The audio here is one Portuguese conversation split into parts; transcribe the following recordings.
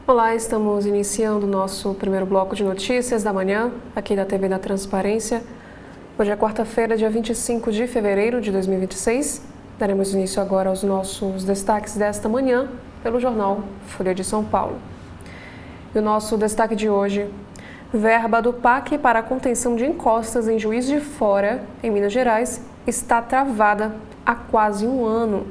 Olá, estamos iniciando o nosso primeiro bloco de notícias da manhã, aqui da TV da Transparência. Hoje é quarta-feira, dia 25 de fevereiro de 2026. Daremos início agora aos nossos destaques desta manhã pelo jornal Folha de São Paulo. E o nosso destaque de hoje: verba do PAC para a contenção de encostas em Juiz de Fora, em Minas Gerais, está travada há quase um ano.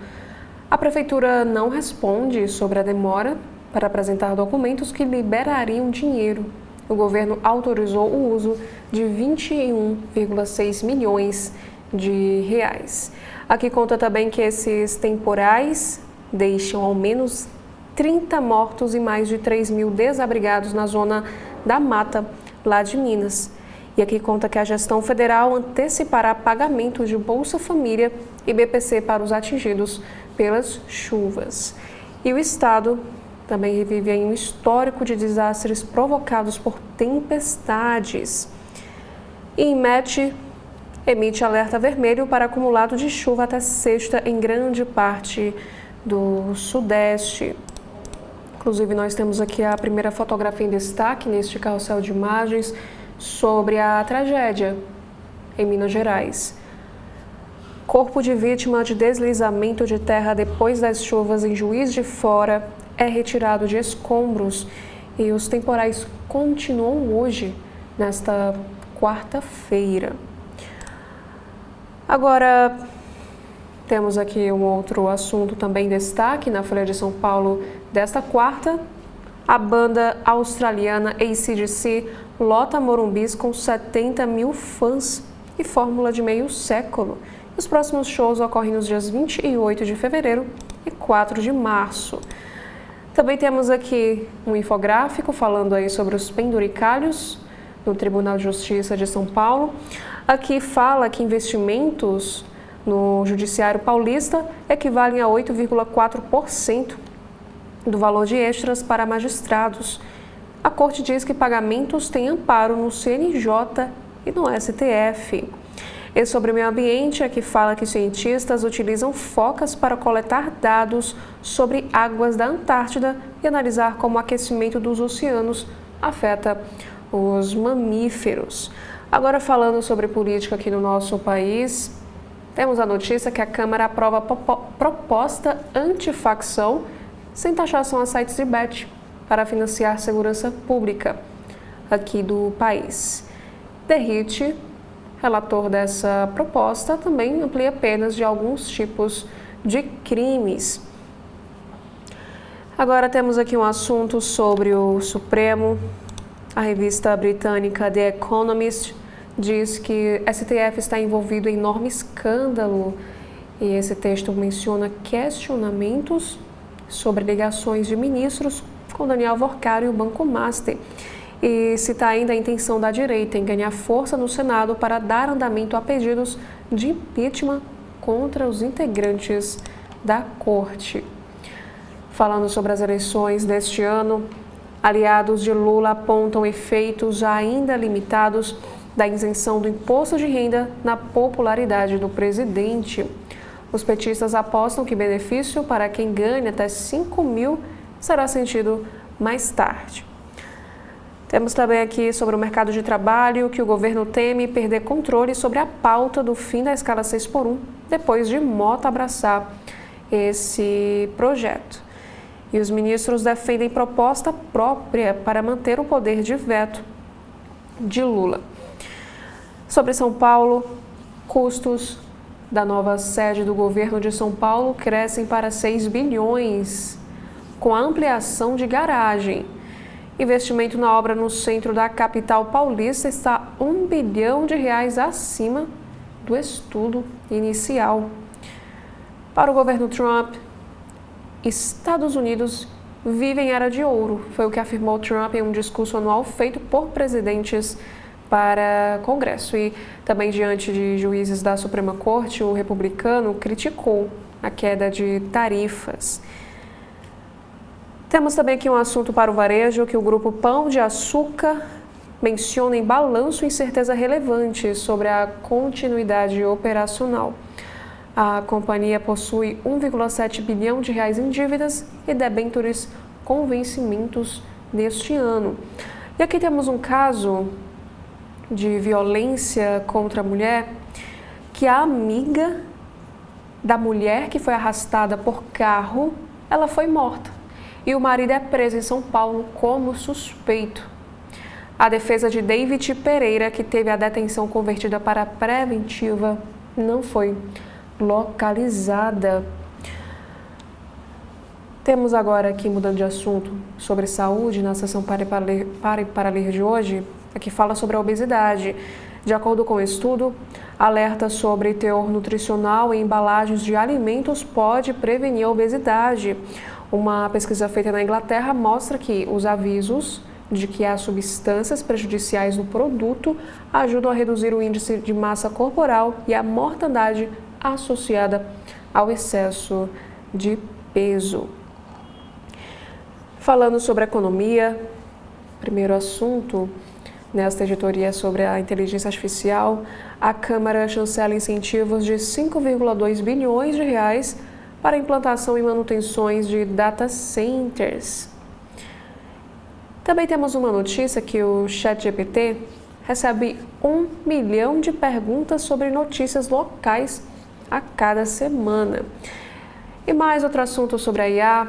A Prefeitura não responde sobre a demora para apresentar documentos que liberariam dinheiro. O governo autorizou o uso de 21,6 milhões de reais. Aqui conta também que esses temporais deixam ao menos 30 mortos e mais de 3 mil desabrigados na zona da Mata, lá de Minas. E aqui conta que a gestão federal antecipará pagamento de Bolsa Família e BPC para os atingidos pelas chuvas. E o Estado também revive aí um histórico de desastres provocados por tempestades. E INMET emite alerta vermelho para acumulado de chuva até sexta em grande parte do Sudeste. Inclusive, nós temos aqui a primeira fotografia em destaque neste carrossel de imagens sobre a tragédia em Minas Gerais. Corpo de vítima de deslizamento de terra depois das chuvas em Juiz de Fora é retirado de escombros e os temporais continuam hoje, nesta quarta-feira. Agora, temos aqui um outro assunto também em destaque na Folha de São Paulo desta quarta. A banda australiana AC/DC lota Morumbis com 70 mil fãs e fórmula de meio século. Os próximos shows ocorrem nos dias 28 de fevereiro e 4 de março. Também temos aqui um infográfico falando aí sobre os penduricalhos no Tribunal de Justiça de São Paulo. Aqui fala que investimentos no Judiciário Paulista equivalem a 8,4% do valor de extras para magistrados. A Corte diz que pagamentos têm amparo no CNJ e no STF. E sobre o meio ambiente, aqui fala que cientistas utilizam focas para coletar dados sobre águas da Antártida e analisar como o aquecimento dos oceanos afeta os mamíferos. Agora, falando sobre política aqui no nosso país, temos a notícia que a Câmara aprova proposta antifacção sem taxação a sites de bet para financiar segurança pública aqui do país. Derrite, relator dessa proposta, também amplia penas de alguns tipos de crimes. Agora temos aqui um assunto sobre o Supremo. A revista britânica The Economist diz que STF está envolvido em enorme escândalo e esse texto menciona questionamentos sobre ligações de ministros com Daniel Worcari e o Banco Master. E cita ainda a intenção da direita em ganhar força no Senado para dar andamento a pedidos de impeachment contra os integrantes da Corte. Falando sobre as eleições deste ano, aliados de Lula apontam efeitos ainda limitados da isenção do imposto de renda na popularidade do presidente. Os petistas apostam que benefício para quem ganha até 5 mil será sentido mais tarde. Temos também aqui sobre o mercado de trabalho que o governo teme perder controle sobre a pauta do fim da escala 6x1, depois de Mota abraçar esse projeto. E os ministros defendem proposta própria para manter o poder de veto de Lula. Sobre São Paulo, custos da nova sede do governo de São Paulo crescem para 6 bilhões, com a ampliação de garagem. Investimento na obra no centro da capital paulista está R$1 bilhão acima do estudo inicial. Para o governo Trump, Estados Unidos vive em era de ouro, foi o que afirmou Trump em um discurso anual feito por presidentes para Congresso. E também diante de juízes da Suprema Corte, o republicano criticou a queda de tarifas. Temos também aqui um assunto para o varejo que o grupo Pão de Açúcar menciona em balanço incerteza relevante sobre a continuidade operacional. A companhia possui R$1,7 bilhão em dívidas e debêntures com vencimentos neste ano. E aqui temos um caso de violência contra a mulher, que a amiga da mulher que foi arrastada por carro, ela foi morta. E o marido é preso em São Paulo como suspeito. A defesa de David Pereira, que teve a detenção convertida para preventiva, não foi localizada. Temos agora aqui, mudando de assunto, sobre saúde, na sessão Pare para Ler de hoje, aqui fala sobre a obesidade. De acordo com o estudo, alerta sobre teor nutricional em embalagens de alimentos pode prevenir a obesidade. Uma pesquisa feita na Inglaterra mostra que os avisos de que há substâncias prejudiciais no produto ajudam a reduzir o índice de massa corporal e a mortandade associada ao excesso de peso. Falando sobre economia, primeiro assunto nesta editoria sobre a inteligência artificial, a Câmara chancela incentivos de 5,2 bilhões de reais para implantação e manutenções de data centers. Também temos uma notícia que o ChatGPT recebe 1 milhão de perguntas sobre notícias locais a cada semana. E mais outro assunto sobre a IA.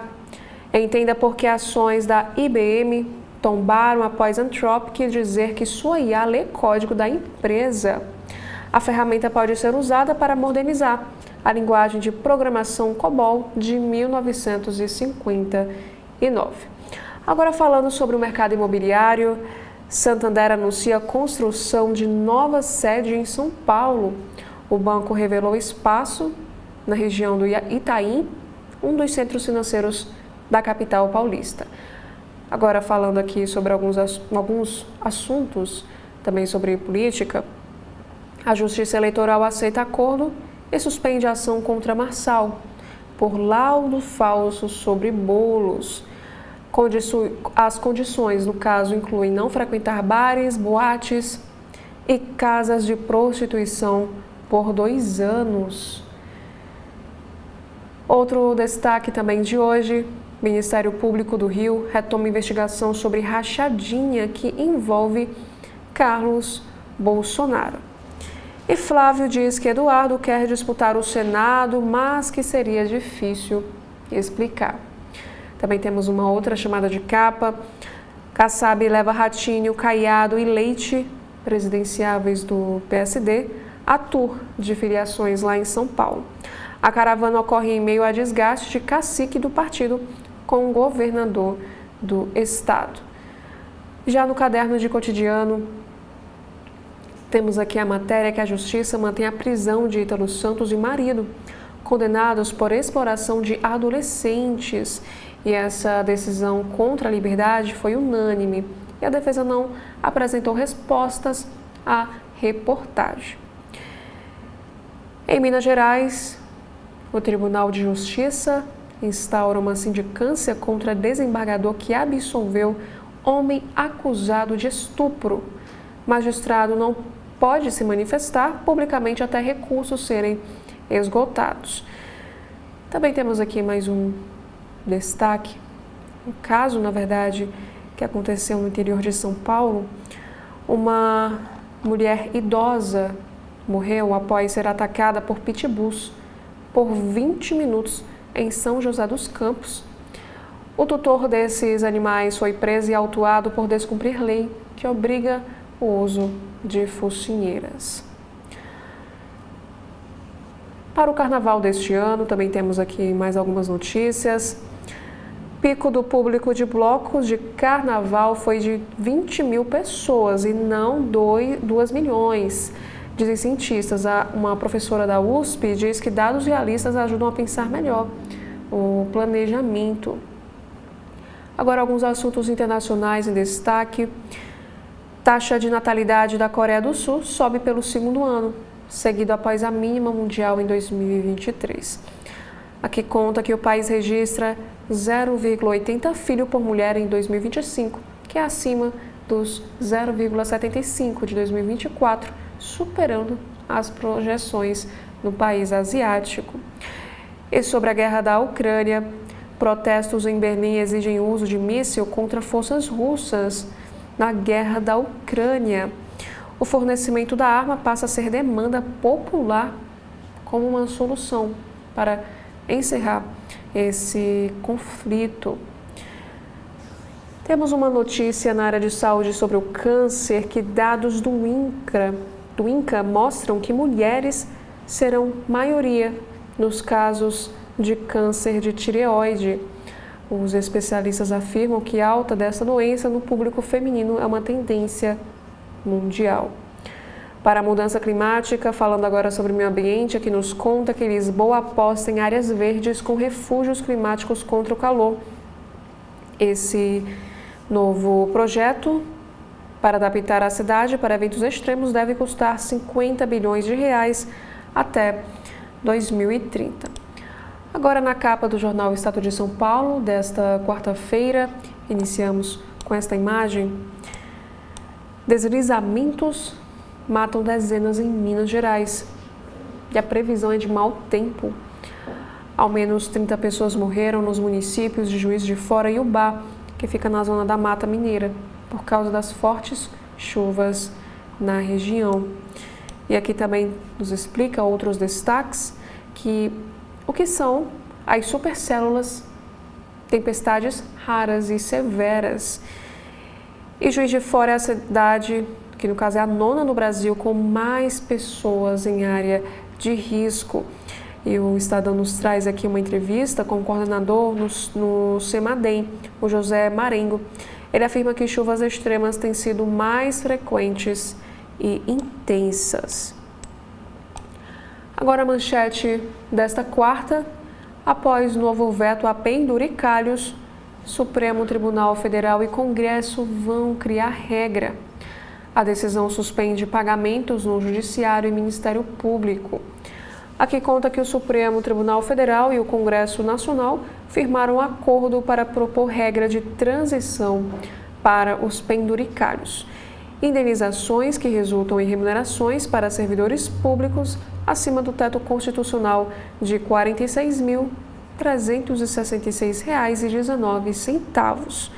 Entenda por que ações da IBM tombaram após Anthropic dizer que sua IA lê código da empresa. A ferramenta pode ser usada para modernizar a linguagem de programação COBOL de 1959. Agora falando sobre o mercado imobiliário, Santander anuncia a construção de nova sede em São Paulo. O banco revelou espaço na região do Itaim, um dos centros financeiros da capital paulista. Agora falando aqui sobre alguns assuntos, também sobre política, a Justiça Eleitoral aceita acordo e suspende a ação contra Marçal por laudo falso sobre bolos. As condições, no caso, incluem não frequentar bares, boates e casas de prostituição por 2 anos. Outro destaque também de hoje, o Ministério Público do Rio retoma investigação sobre rachadinha que envolve Carlos Bolsonaro. E Flávio diz que Eduardo quer disputar o Senado, mas que seria difícil explicar. Também temos uma outra chamada de capa. Kassab leva Ratinho, Caiado e Leite, presidenciáveis do PSD, a tour de filiações lá em São Paulo. A caravana ocorre em meio a desgaste de cacique do partido com o governador do estado. Já no caderno de cotidiano, temos aqui a matéria que a Justiça mantém a prisão de Ítalo Santos e marido, condenados por exploração de adolescentes. E essa decisão contra a liberdade foi unânime e a defesa não apresentou respostas à reportagem. Em Minas Gerais, o Tribunal de Justiça instaura uma sindicância contra desembargador que absolveu homem acusado de estupro. Magistrado não pode se manifestar publicamente até recursos serem esgotados. Também temos aqui mais um destaque, um caso, na verdade, que aconteceu no interior de São Paulo. Uma mulher idosa morreu após ser atacada por pitbulls por 20 minutos em São José dos Campos. O tutor desses animais foi preso e autuado por descumprir lei que obriga o uso de focinheiras. Para o carnaval deste ano, também temos aqui mais algumas notícias. Pico do público de blocos de carnaval foi de 20 mil pessoas e não 2 milhões. Dizem cientistas, uma professora da USP diz que dados realistas ajudam a pensar melhor o planejamento. Agora, alguns assuntos internacionais em destaque. Taxa de natalidade da Coreia do Sul sobe pelo 2º ano, seguido após a mínima mundial em 2023. Aqui conta que o país registra 0,80 filho por mulher em 2025, que é acima dos 0,75 de 2024, superando as projeções no país asiático. E sobre a guerra da Ucrânia, Protestos em Berlim exigem uso de míssil contra forças russas na guerra da Ucrânia. O fornecimento da arma passa a ser demanda popular como uma solução para encerrar esse conflito. Temos uma notícia na área de saúde sobre o câncer, que dados do INCA mostram que mulheres serão maioria nos casos de câncer de tireoide. Os especialistas afirmam que a alta dessa doença no público feminino é uma tendência mundial. Para a mudança climática, falando agora sobre o meio ambiente, aqui nos conta que Lisboa aposta em áreas verdes com refúgios climáticos contra o calor. Esse novo projeto para adaptar a cidade para eventos extremos deve custar 50 bilhões de reais até 2030. Agora na capa do jornal Estado de São Paulo, desta quarta-feira, iniciamos com esta imagem. Deslizamentos matam dezenas em Minas Gerais. E a previsão é de mau tempo. Ao menos 30 pessoas morreram nos municípios de Juiz de Fora e Ubá, que fica na zona da Mata Mineira, por causa das fortes chuvas na região. E aqui também nos explica outros destaques, que o que são as supercélulas, tempestades raras e severas. E Juiz de Fora é a cidade, que no caso é a nona no Brasil, com mais pessoas em área de risco. E o Estadão nos traz aqui uma entrevista com o coordenador no CEMADEM, o José Marengo. Ele afirma que chuvas extremas têm sido mais frequentes e intensas. Agora a manchete desta quarta: após novo veto a penduricalhos, Supremo Tribunal Federal e Congresso vão criar regra. A decisão suspende pagamentos no Judiciário e Ministério Público. Aqui conta que o Supremo Tribunal Federal e o Congresso Nacional firmaram um acordo para propor regra de transição para os penduricalhos. Indenizações que resultam em remunerações para servidores públicos acima do teto constitucional de R$ 46.366,19.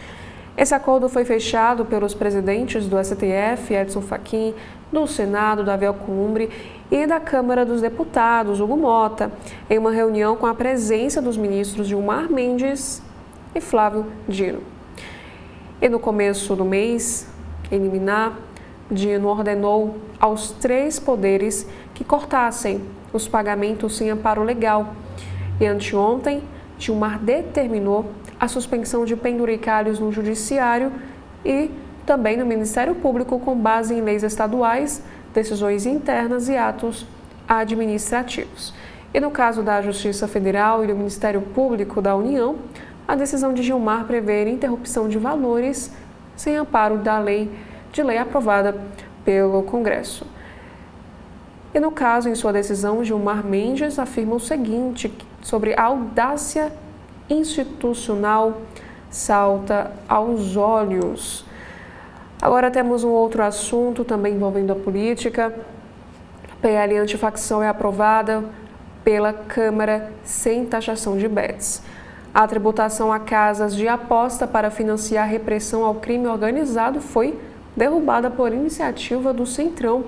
Esse acordo foi fechado pelos presidentes do STF, Edson Fachin, do Senado, Davi Alcolumbre, e da Câmara dos Deputados, Hugo Mota, em uma reunião com a presença dos ministros Gilmar Mendes e Flávio Dino. E no começo do mês, em liminar, Dino ordenou aos 3 poderes que cortassem os pagamentos sem amparo legal. E anteontem, Gilmar determinou a suspensão de penduricalhos no Judiciário e também no Ministério Público com base em leis estaduais, decisões internas e atos administrativos. E no caso da Justiça Federal e do Ministério Público da União, a decisão de Gilmar prevê interrupção de valores sem amparo de lei aprovada pelo Congresso. E no caso, em sua decisão, Gilmar Mendes afirma o seguinte sobre a audácia institucional salta aos olhos. Agora temos um outro assunto também envolvendo a política. A PL antifacção é aprovada pela Câmara sem taxação de bets. A tributação a casas de aposta para financiar a repressão ao crime organizado foi derrubada por iniciativa do Centrão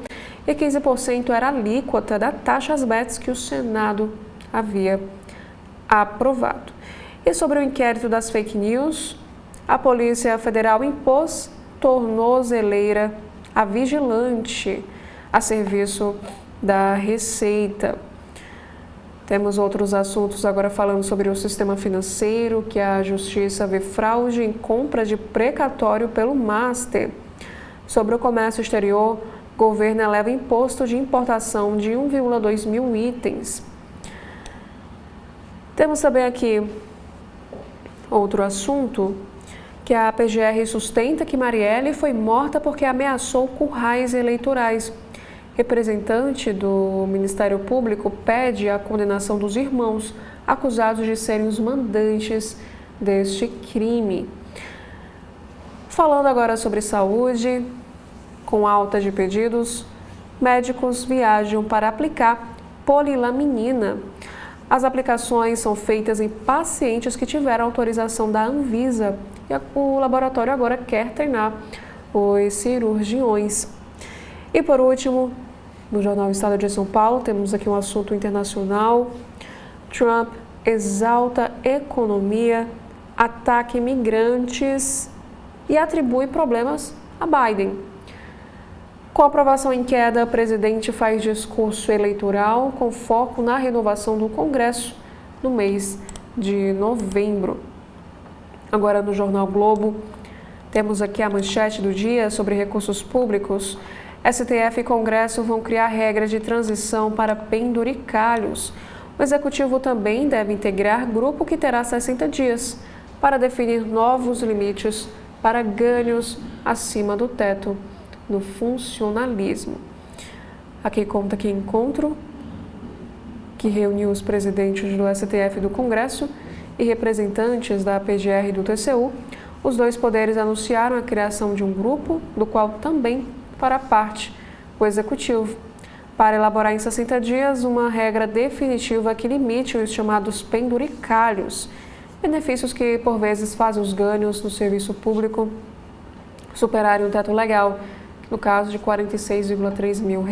e 15% era a alíquota da taxa às bets que o Senado havia aprovado. E sobre o inquérito das fake news, a Polícia Federal impôs tornozeleira a vigilante a serviço da Receita. Temos outros assuntos agora falando sobre o sistema financeiro, que a Justiça vê fraude em compra de precatório pelo Master. Sobre o comércio exterior, o governo eleva imposto de importação de 1,2 mil itens. Temos também aqui outro assunto, que a PGR sustenta que Marielle foi morta porque ameaçou currais eleitorais. Representante do Ministério Público pede a condenação dos irmãos acusados de serem os mandantes deste crime. Falando agora sobre saúde, com alta de pedidos, médicos viajam para aplicar polilaminina. As aplicações são feitas em pacientes que tiveram autorização da Anvisa e o laboratório agora quer treinar os cirurgiões. E por último, no jornal Estado de São Paulo, temos aqui um assunto internacional. Trump exalta economia, ataca imigrantes e atribui problemas a Biden. Com a aprovação em queda, o presidente faz discurso eleitoral com foco na renovação do Congresso no mês de novembro. Agora no jornal Globo, temos aqui a manchete do dia sobre recursos públicos. STF e Congresso vão criar regras de transição para penduricalhos. O Executivo também deve integrar grupo que terá 60 dias para definir novos limites para ganhos acima do teto no funcionalismo. Aqui conta que encontro que reuniu os presidentes do STF e do Congresso e representantes da PGR e do TCU. Os dois poderes anunciaram a criação de um grupo, do qual também fará parte o Executivo, para elaborar em 60 dias uma regra definitiva que limite os chamados penduricalhos, benefícios que, por vezes, fazem os ganhos no serviço público superarem o teto legal, no caso de R$ 46,3 mil.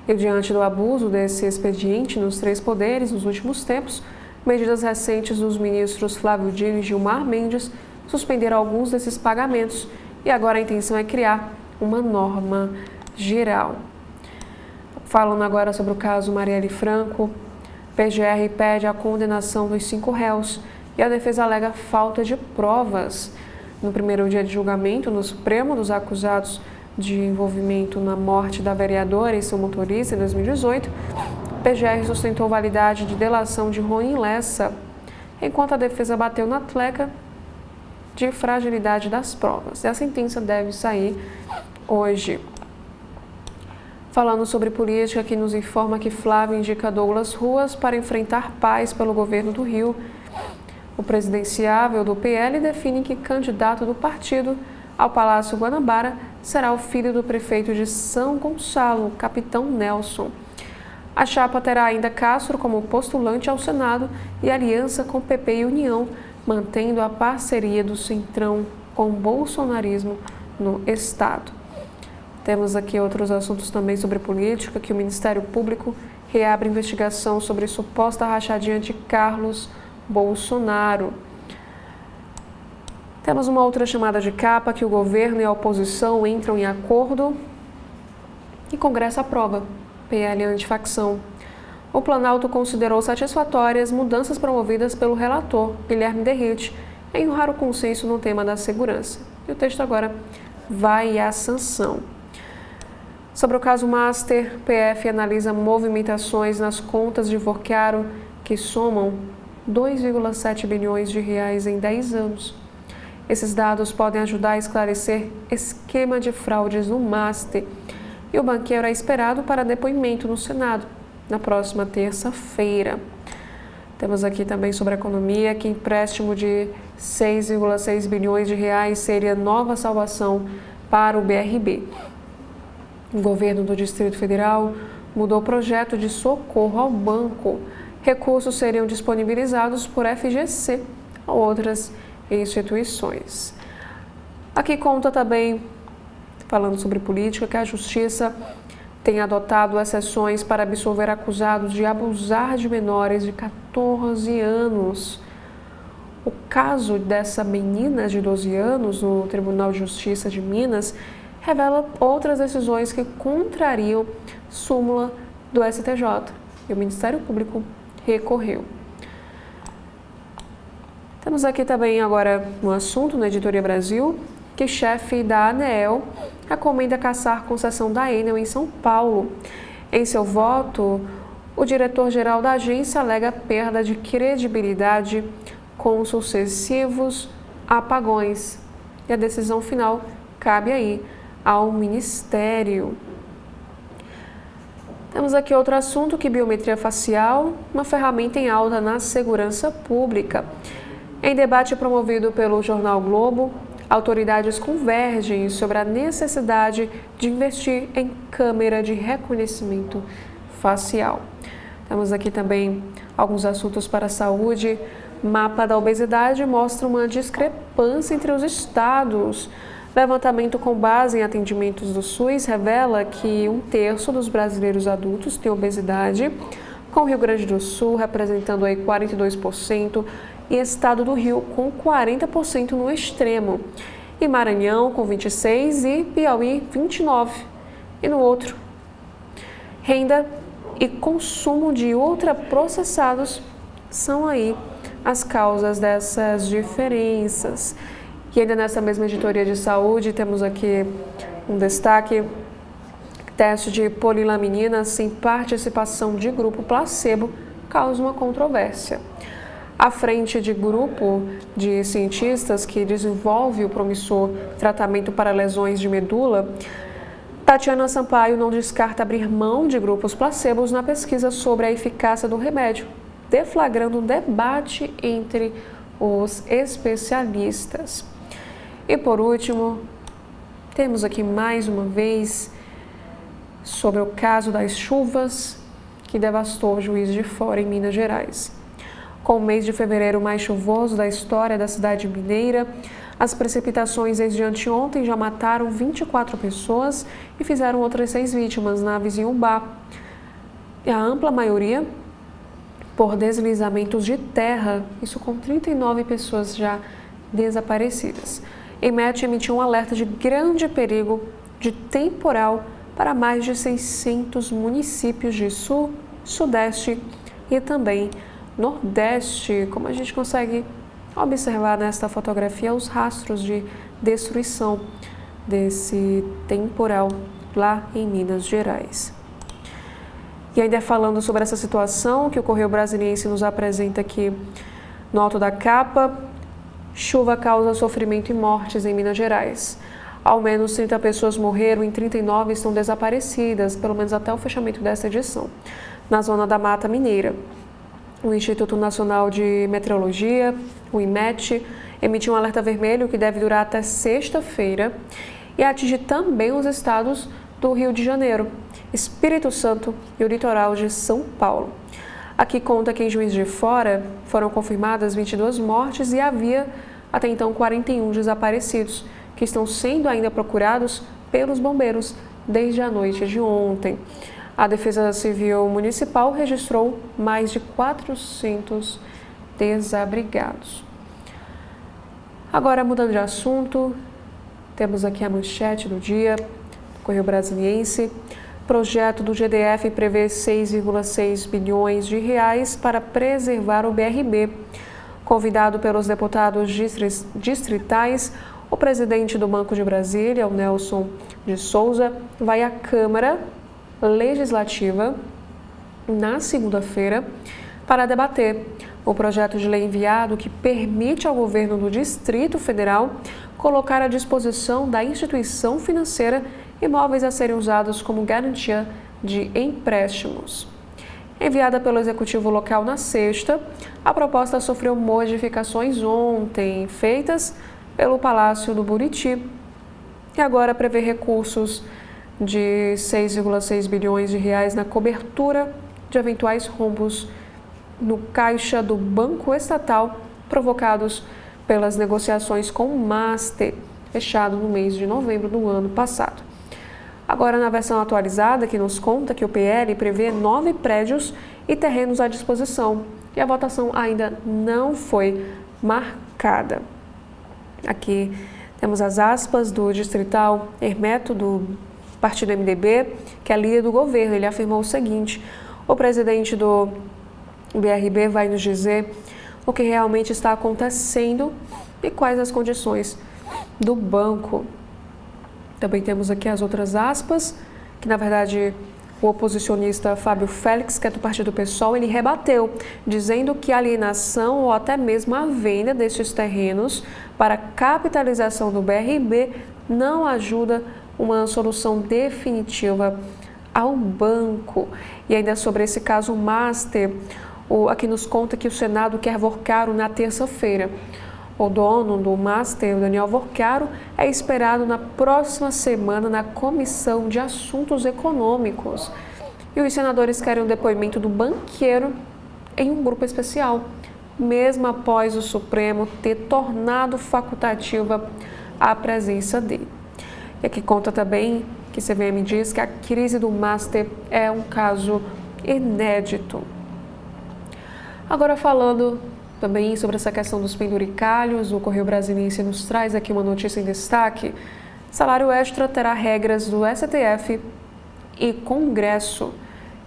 E diante do abuso desse expediente nos três poderes nos últimos tempos, medidas recentes dos ministros Flávio Dino e Gilmar Mendes suspenderam alguns desses pagamentos e agora a intenção é criar uma norma geral. Falando agora sobre o caso Marielle Franco, PGR pede a condenação dos 5 réus e a defesa alega falta de provas. No primeiro dia de julgamento no Supremo dos acusados de envolvimento na morte da vereadora e seu motorista em 2018, PGR sustentou validade de delação de Rolim Lessa, enquanto a defesa bateu na tecla de fragilidade das provas. E a sentença deve sair hoje. Falando sobre política, que nos informa que Flávio indica Douglas Ruas para enfrentar Paes pelo governo do Rio. O presidenciável do PL define que candidato do partido ao Palácio Guanabara será o filho do prefeito de São Gonçalo, capitão Nelson. A chapa terá ainda Castro como postulante ao Senado e aliança com PP e União, mantendo a parceria do Centrão com o bolsonarismo no Estado. Temos aqui outros assuntos também sobre política, que o Ministério Público reabre investigação sobre suposta rachadinha de Carlos Bolsonaro. Temos uma outra chamada de capa, que o governo e a oposição entram em acordo e Congresso aprova PL antifacção. O Planalto considerou satisfatórias mudanças promovidas pelo relator Guilherme Derrite em um raro consenso no tema da segurança. E o texto agora vai à sanção. Sobre o caso Master, PF analisa movimentações nas contas de Vorcaro que somam 2,7 bilhões de reais em 10 anos. Esses dados podem ajudar a esclarecer esquema de fraudes no Master. E o banqueiro é esperado para depoimento no Senado na próxima terça-feira. Temos aqui também sobre a economia que empréstimo de 6,6 bilhões de reais seria nova salvação para o BRB. O governo do Distrito Federal mudou o projeto de socorro ao banco. Recursos seriam disponibilizados por FGC a outras instituições. Aqui conta também, falando sobre política, que a Justiça tem adotado exceções para absolver acusados de abusar de menores de 14 anos. O caso dessa menina de 12 anos no Tribunal de Justiça de Minas revela outras decisões que contrariam súmula do STJ e o Ministério Público recorreu. Temos aqui também agora um assunto na Editoria Brasil, que chefe da ANEEL recomenda cassar concessão da Enel em São Paulo. Em seu voto, o diretor-geral da agência alega perda de credibilidade com sucessivos apagões. E a decisão final cabe aí ao Ministério. Temos aqui outro assunto, que biometria facial, uma ferramenta em alta na segurança pública. Em debate promovido pelo jornal Globo, autoridades convergem sobre a necessidade de investir em câmera de reconhecimento facial. Temos aqui também Alguns assuntos para a saúde. Mapa da obesidade mostra uma discrepância entre os estados. Levantamento com base em atendimentos do SUS revela que 1/3 dos brasileiros adultos tem obesidade, com o Rio Grande do Sul representando aí 42% e estado do Rio com 40% no extremo, e Maranhão com 26% e Piauí 29% e no outro. Renda e consumo de ultraprocessados são aí as causas dessas diferenças. E ainda nessa mesma editoria de saúde, temos aqui um destaque: teste de polilaminina sem participação de grupo placebo causa uma controvérsia. À frente de grupo de cientistas que desenvolve o promissor tratamento para lesões de medula, Tatiana Sampaio não descarta abrir mão de grupos placebos na pesquisa sobre a eficácia do remédio, deflagrando um debate entre os especialistas. E por último, temos aqui mais uma vez sobre o caso das chuvas que devastou Juiz de Fora, em Minas Gerais. Com o mês de fevereiro mais chuvoso da história da cidade mineira, as precipitações desde anteontem já mataram 24 pessoas e fizeram outras 6 vítimas na Vizinhumbá. E a ampla maioria por deslizamentos de terra, isso com 39 pessoas já desaparecidas. EMET emitiu um alerta de grande perigo de temporal para mais de 600 municípios de Sul, Sudeste e também Nordeste. Como a gente consegue observar nesta fotografia, os rastros de destruição desse temporal lá em Minas Gerais. E ainda falando sobre essa situação que o Correio Brasiliense nos apresenta aqui no alto da capa: chuva causa sofrimento e mortes em Minas Gerais. Ao menos 30 pessoas morreram e 39 estão desaparecidas, pelo menos até o fechamento desta edição, na zona da Mata Mineira. O Instituto Nacional de Meteorologia, o IMET, emitiu um alerta vermelho que deve durar até sexta-feira e atingir também os estados do Rio de Janeiro, Espírito Santo e o litoral de São Paulo. Aqui conta que em Juiz de Fora foram confirmadas 22 mortes e havia até então 41 desaparecidos, que estão sendo ainda procurados pelos bombeiros desde a noite de ontem. A Defesa Civil Municipal registrou mais de 400 desabrigados. Agora, mudando de assunto, temos aqui a manchete do dia, Correio Brasiliense. Projeto do GDF prevê 6,6 bilhões de reais para preservar o BRB. Convidado pelos deputados distritais, o presidente do Banco de Brasília, o Nelson de Souza, vai à Câmara Legislativa na segunda-feira para debater o projeto de lei enviado que permite ao governo do Distrito Federal colocar à disposição da instituição financeira imóveis a serem usados como garantia de empréstimos. Enviada pelo Executivo local na sexta, a proposta sofreu modificações ontem, feitas pelo Palácio do Buriti, e agora prevê recursos de 6,6 bilhões de reais na cobertura de eventuais rombos no caixa do Banco Estatal provocados pelas negociações com o Master, fechado no mês de novembro do ano passado. Agora, na versão atualizada, que nos conta que o PL prevê 9 prédios e terrenos à disposição e a votação ainda não foi marcada. Aqui temos as aspas do distrital Hermeto, do partido MDB, que é líder do governo. Ele afirmou o seguinte: o presidente do BRB vai nos dizer o que realmente está acontecendo e quais as condições do banco. Também temos aqui as outras aspas, que na verdade o oposicionista Fábio Félix, que é do partido PSOL, ele rebateu, dizendo que a alienação ou até mesmo a venda destes terrenos para capitalização do BRB não ajuda uma solução definitiva ao banco. E ainda sobre esse caso Master, aqui nos conta que o Senado quer Vorcaro na terça-feira. O dono do Master, o Daniel Vorcaro, é esperado na próxima semana na Comissão de Assuntos Econômicos. E os senadores querem o depoimento do banqueiro em um grupo especial, mesmo após o Supremo ter tornado facultativa a presença dele. E aqui conta também que a CVM diz que a crise do Master é um caso inédito. Agora falando também sobre essa questão dos penduricalhos, o Correio Brasiliense nos traz aqui uma notícia em destaque. Salário extra terá regras do STF e Congresso.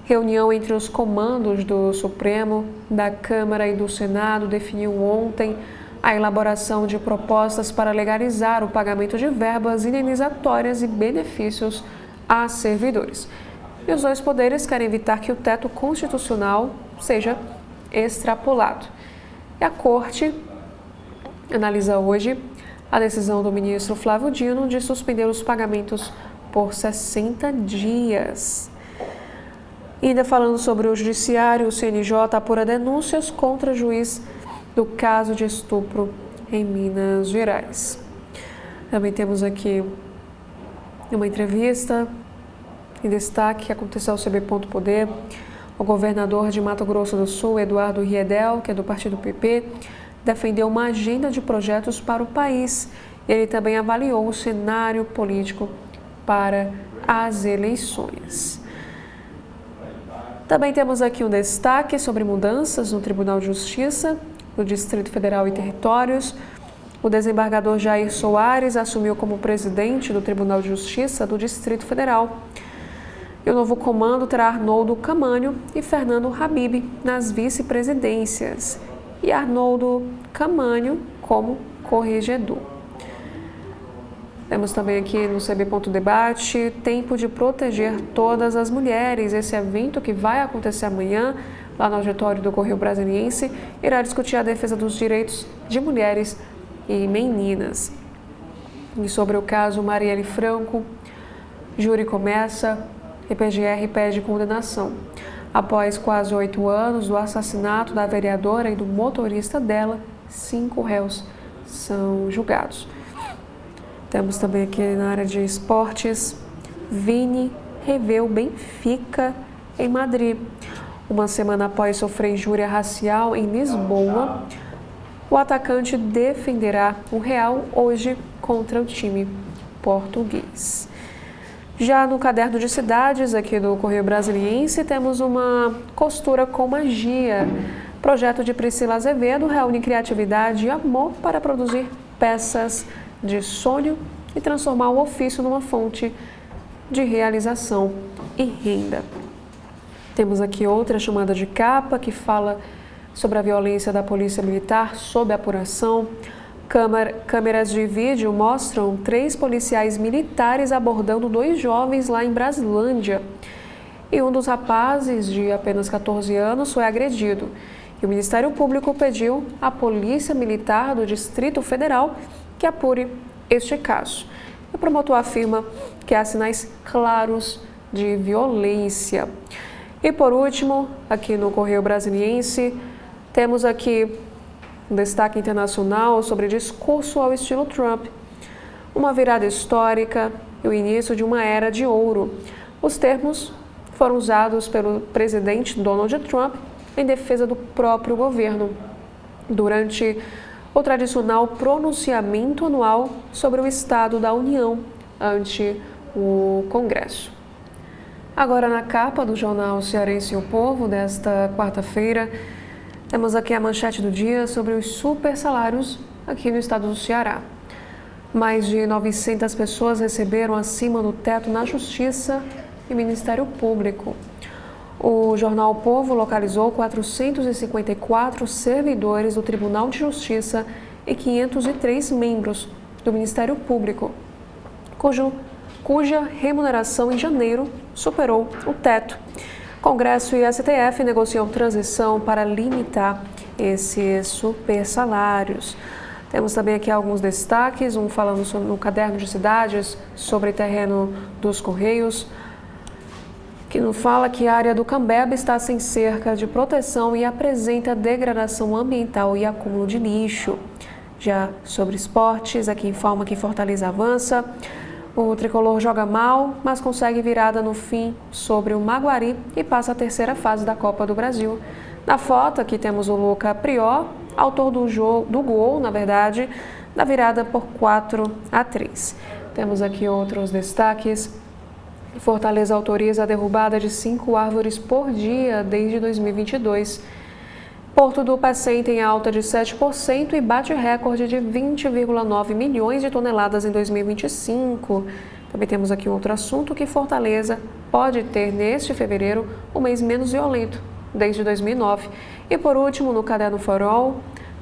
Reunião entre os comandos do Supremo, da Câmara e do Senado definiu ontem a elaboração de propostas para legalizar o pagamento de verbas indenizatórias e benefícios a servidores. E os dois poderes querem evitar que o teto constitucional seja extrapolado. E a Corte analisa hoje a decisão do ministro Flávio Dino de suspender os pagamentos por 60 dias. E ainda falando sobre o Judiciário, o CNJ apura denúncias contra juiz do caso de estupro em Minas Gerais. Também temos aqui uma entrevista em destaque que aconteceu ao CB Poder. O governador de Mato Grosso do Sul, Eduardo Riedel, que é do partido PP, defendeu uma agenda de projetos para o país. Ele também avaliou o cenário político para as eleições. Também temos aqui um destaque sobre mudanças no Tribunal de Justiça do Distrito Federal e Territórios. O desembargador Jair Soares assumiu como presidente do Tribunal de Justiça do Distrito Federal. E o novo comando terá Arnoldo Camânio e Fernando Habib nas vice-presidências e Arnoldo Camânio como corregedor. Temos também aqui no CB Debate, Tempo de Proteger Todas as Mulheres. Esse evento que vai acontecer amanhã, lá no auditório do Correio Brasiliense, irá discutir a defesa dos direitos de mulheres e meninas. E sobre o caso Marielle Franco, júri começa e PGR pede condenação. Após quase 8 anos do assassinato da vereadora e do motorista dela, 5 réus são julgados. Temos também aqui na área de esportes, Vini revê o Benfica em Madrid. Uma semana após sofrer injúria racial em Lisboa, o atacante defenderá o Real hoje contra o time português. Já no caderno de cidades aqui do Correio Brasiliense, temos uma costura com magia. Projeto de Priscila Azevedo reúne criatividade e amor para produzir peças de sonho e transformar o ofício numa fonte de realização e renda. Temos aqui outra chamada de capa que fala sobre a violência da Polícia Militar sob apuração. Câmeras de vídeo mostram 3 policiais militares abordando 2 jovens lá em Braslândia. E um dos rapazes, de apenas 14 anos, foi agredido. E o Ministério Público pediu à Polícia Militar do Distrito Federal que apure este caso. O promotor afirma que há sinais claros de violência. E por último, aqui no Correio Brasiliense, temos aqui um destaque internacional sobre discurso ao estilo Trump. Uma virada histórica e o início de uma era de ouro. Os termos foram usados pelo presidente Donald Trump em defesa do próprio governo durante o tradicional pronunciamento anual sobre o Estado da União ante o Congresso. Agora, na capa do jornal Cearense O Povo desta quarta-feira, temos aqui a manchete do dia sobre os super salários aqui no estado do Ceará. Mais de 900 pessoas receberam acima do teto na Justiça e Ministério Público. O jornal O Povo localizou 454 servidores do Tribunal de Justiça e 503 membros do Ministério Público, cuja remuneração em janeiro superou o teto. Congresso e STF negociam transição para limitar esses super salários. Temos também aqui alguns destaques, um falando no caderno de cidades sobre terreno dos Correios, que nos fala que a área do Cambeba está sem cerca de proteção e apresenta degradação ambiental e acúmulo de lixo. Já sobre esportes, aqui informa que Fortaleza avança. O tricolor joga mal, mas consegue virada no fim sobre o Maguari e passa a terceira fase da Copa do Brasil. Na foto aqui temos o Lucas Prior, autor do gol, da virada por 4-3. Temos aqui outros destaques. Fortaleza autoriza a derrubada de 5 árvores por dia desde 2022. Porto do Pecém tem alta de 7% e bate recorde de 20,9 milhões de toneladas em 2025. Também temos aqui outro assunto que Fortaleza pode ter neste fevereiro o mês menos violento desde 2009. E por último, no Caderno Farol,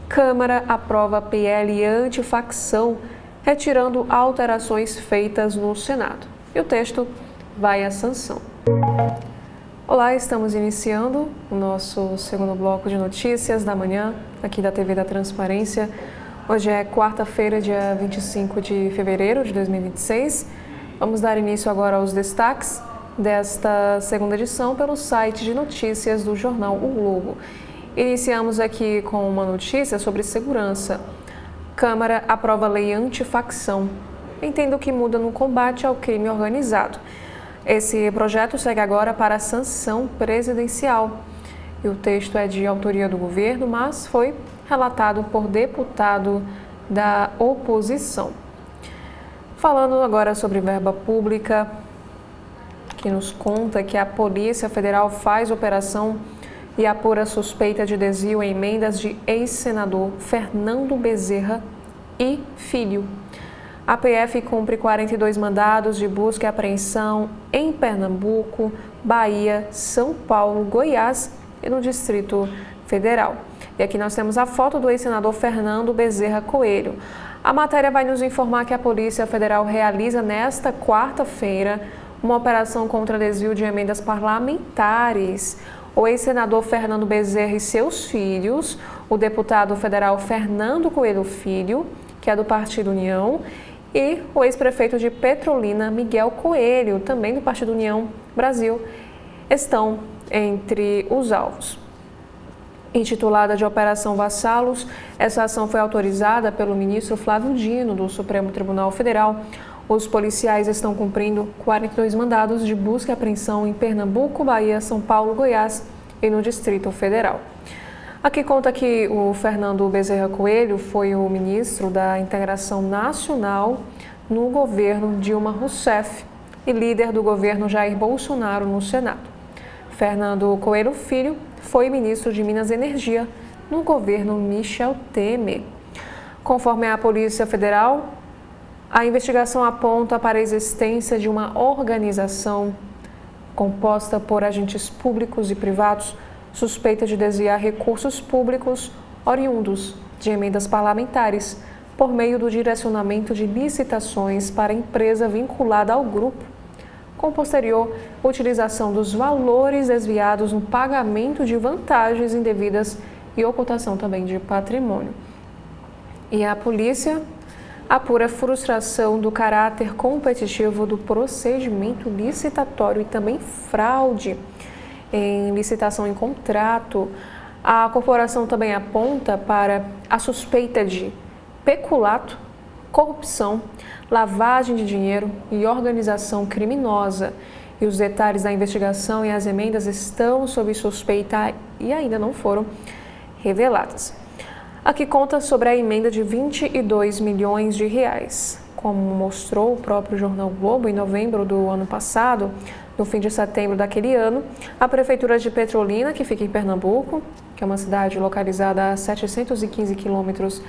Câmara aprova PL antifacção, retirando alterações feitas no Senado. E o texto vai à sanção. Olá, estamos iniciando o nosso segundo bloco de notícias da manhã, aqui da TV da Transparência. Hoje é quarta-feira, dia 25 de fevereiro de 2026. Vamos dar início agora aos destaques desta segunda edição pelo site de notícias do jornal O Globo. Iniciamos aqui com uma notícia sobre segurança. Câmara aprova lei antifacção. Entendo que muda no combate ao crime organizado. Esse projeto segue agora para a sanção presidencial. E o texto é de autoria do governo, mas foi relatado por deputado da oposição. Falando agora sobre verba pública, que nos conta que a Polícia Federal faz operação e apura suspeita de desvio em emendas de ex-senador Fernando Bezerra e filho. A PF cumpre 42 mandados de busca e apreensão em Pernambuco, Bahia, São Paulo, Goiás e no Distrito Federal. E aqui nós temos a foto do ex-senador Fernando Bezerra Coelho. A matéria vai nos informar que a Polícia Federal realiza nesta quarta-feira uma operação contra desvio de emendas parlamentares. O ex-senador Fernando Bezerra e seus filhos, o deputado federal Fernando Coelho Filho, que é do Partido União, e o ex-prefeito de Petrolina, Miguel Coelho, também do Partido União Brasil, estão entre os alvos. Intitulada de Operação Vassalos, essa ação foi autorizada pelo ministro Flávio Dino, do Supremo Tribunal Federal. Os policiais estão cumprindo 42 mandados de busca e apreensão em Pernambuco, Bahia, São Paulo, Goiás e no Distrito Federal. Aqui conta que o Fernando Bezerra Coelho foi o ministro da Integração Nacional no governo Dilma Rousseff e líder do governo Jair Bolsonaro no Senado. Fernando Coelho Filho foi ministro de Minas e Energia no governo Michel Temer. Conforme a Polícia Federal, a investigação aponta para a existência de uma organização composta por agentes públicos e privados suspeita de desviar recursos públicos oriundos de emendas parlamentares por meio do direcionamento de licitações para empresa vinculada ao grupo, com posterior utilização dos valores desviados no pagamento de vantagens indevidas e ocultação também de patrimônio. E a polícia apura frustração do caráter competitivo do procedimento licitatório e também fraude em licitação em contrato. A corporação também aponta para a suspeita de peculato, corrupção, lavagem de dinheiro e organização criminosa. E os detalhes da investigação e as emendas estão sob suspeita e ainda não foram reveladas. Aqui conta sobre a emenda de 22 milhões de reais. Como mostrou o próprio jornal Globo em novembro do ano passado, no fim de setembro daquele ano, a Prefeitura de Petrolina, que fica em Pernambuco, que é uma cidade localizada a 715 quilômetros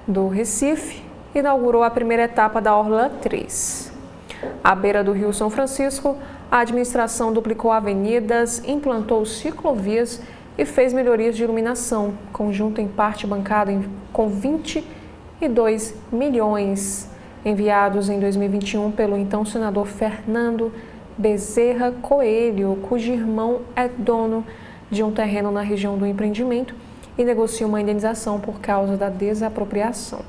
do Recife, inaugurou a primeira etapa da Orla 3. À beira do Rio São Francisco, a administração duplicou avenidas, implantou ciclovias e fez melhorias de iluminação, conjunto em parte bancado com 22 milhões enviados em 2021 pelo então senador Fernando Bezerra Coelho, cujo irmão é dono de um terreno na região do empreendimento e negocia uma indenização por causa da desapropriação.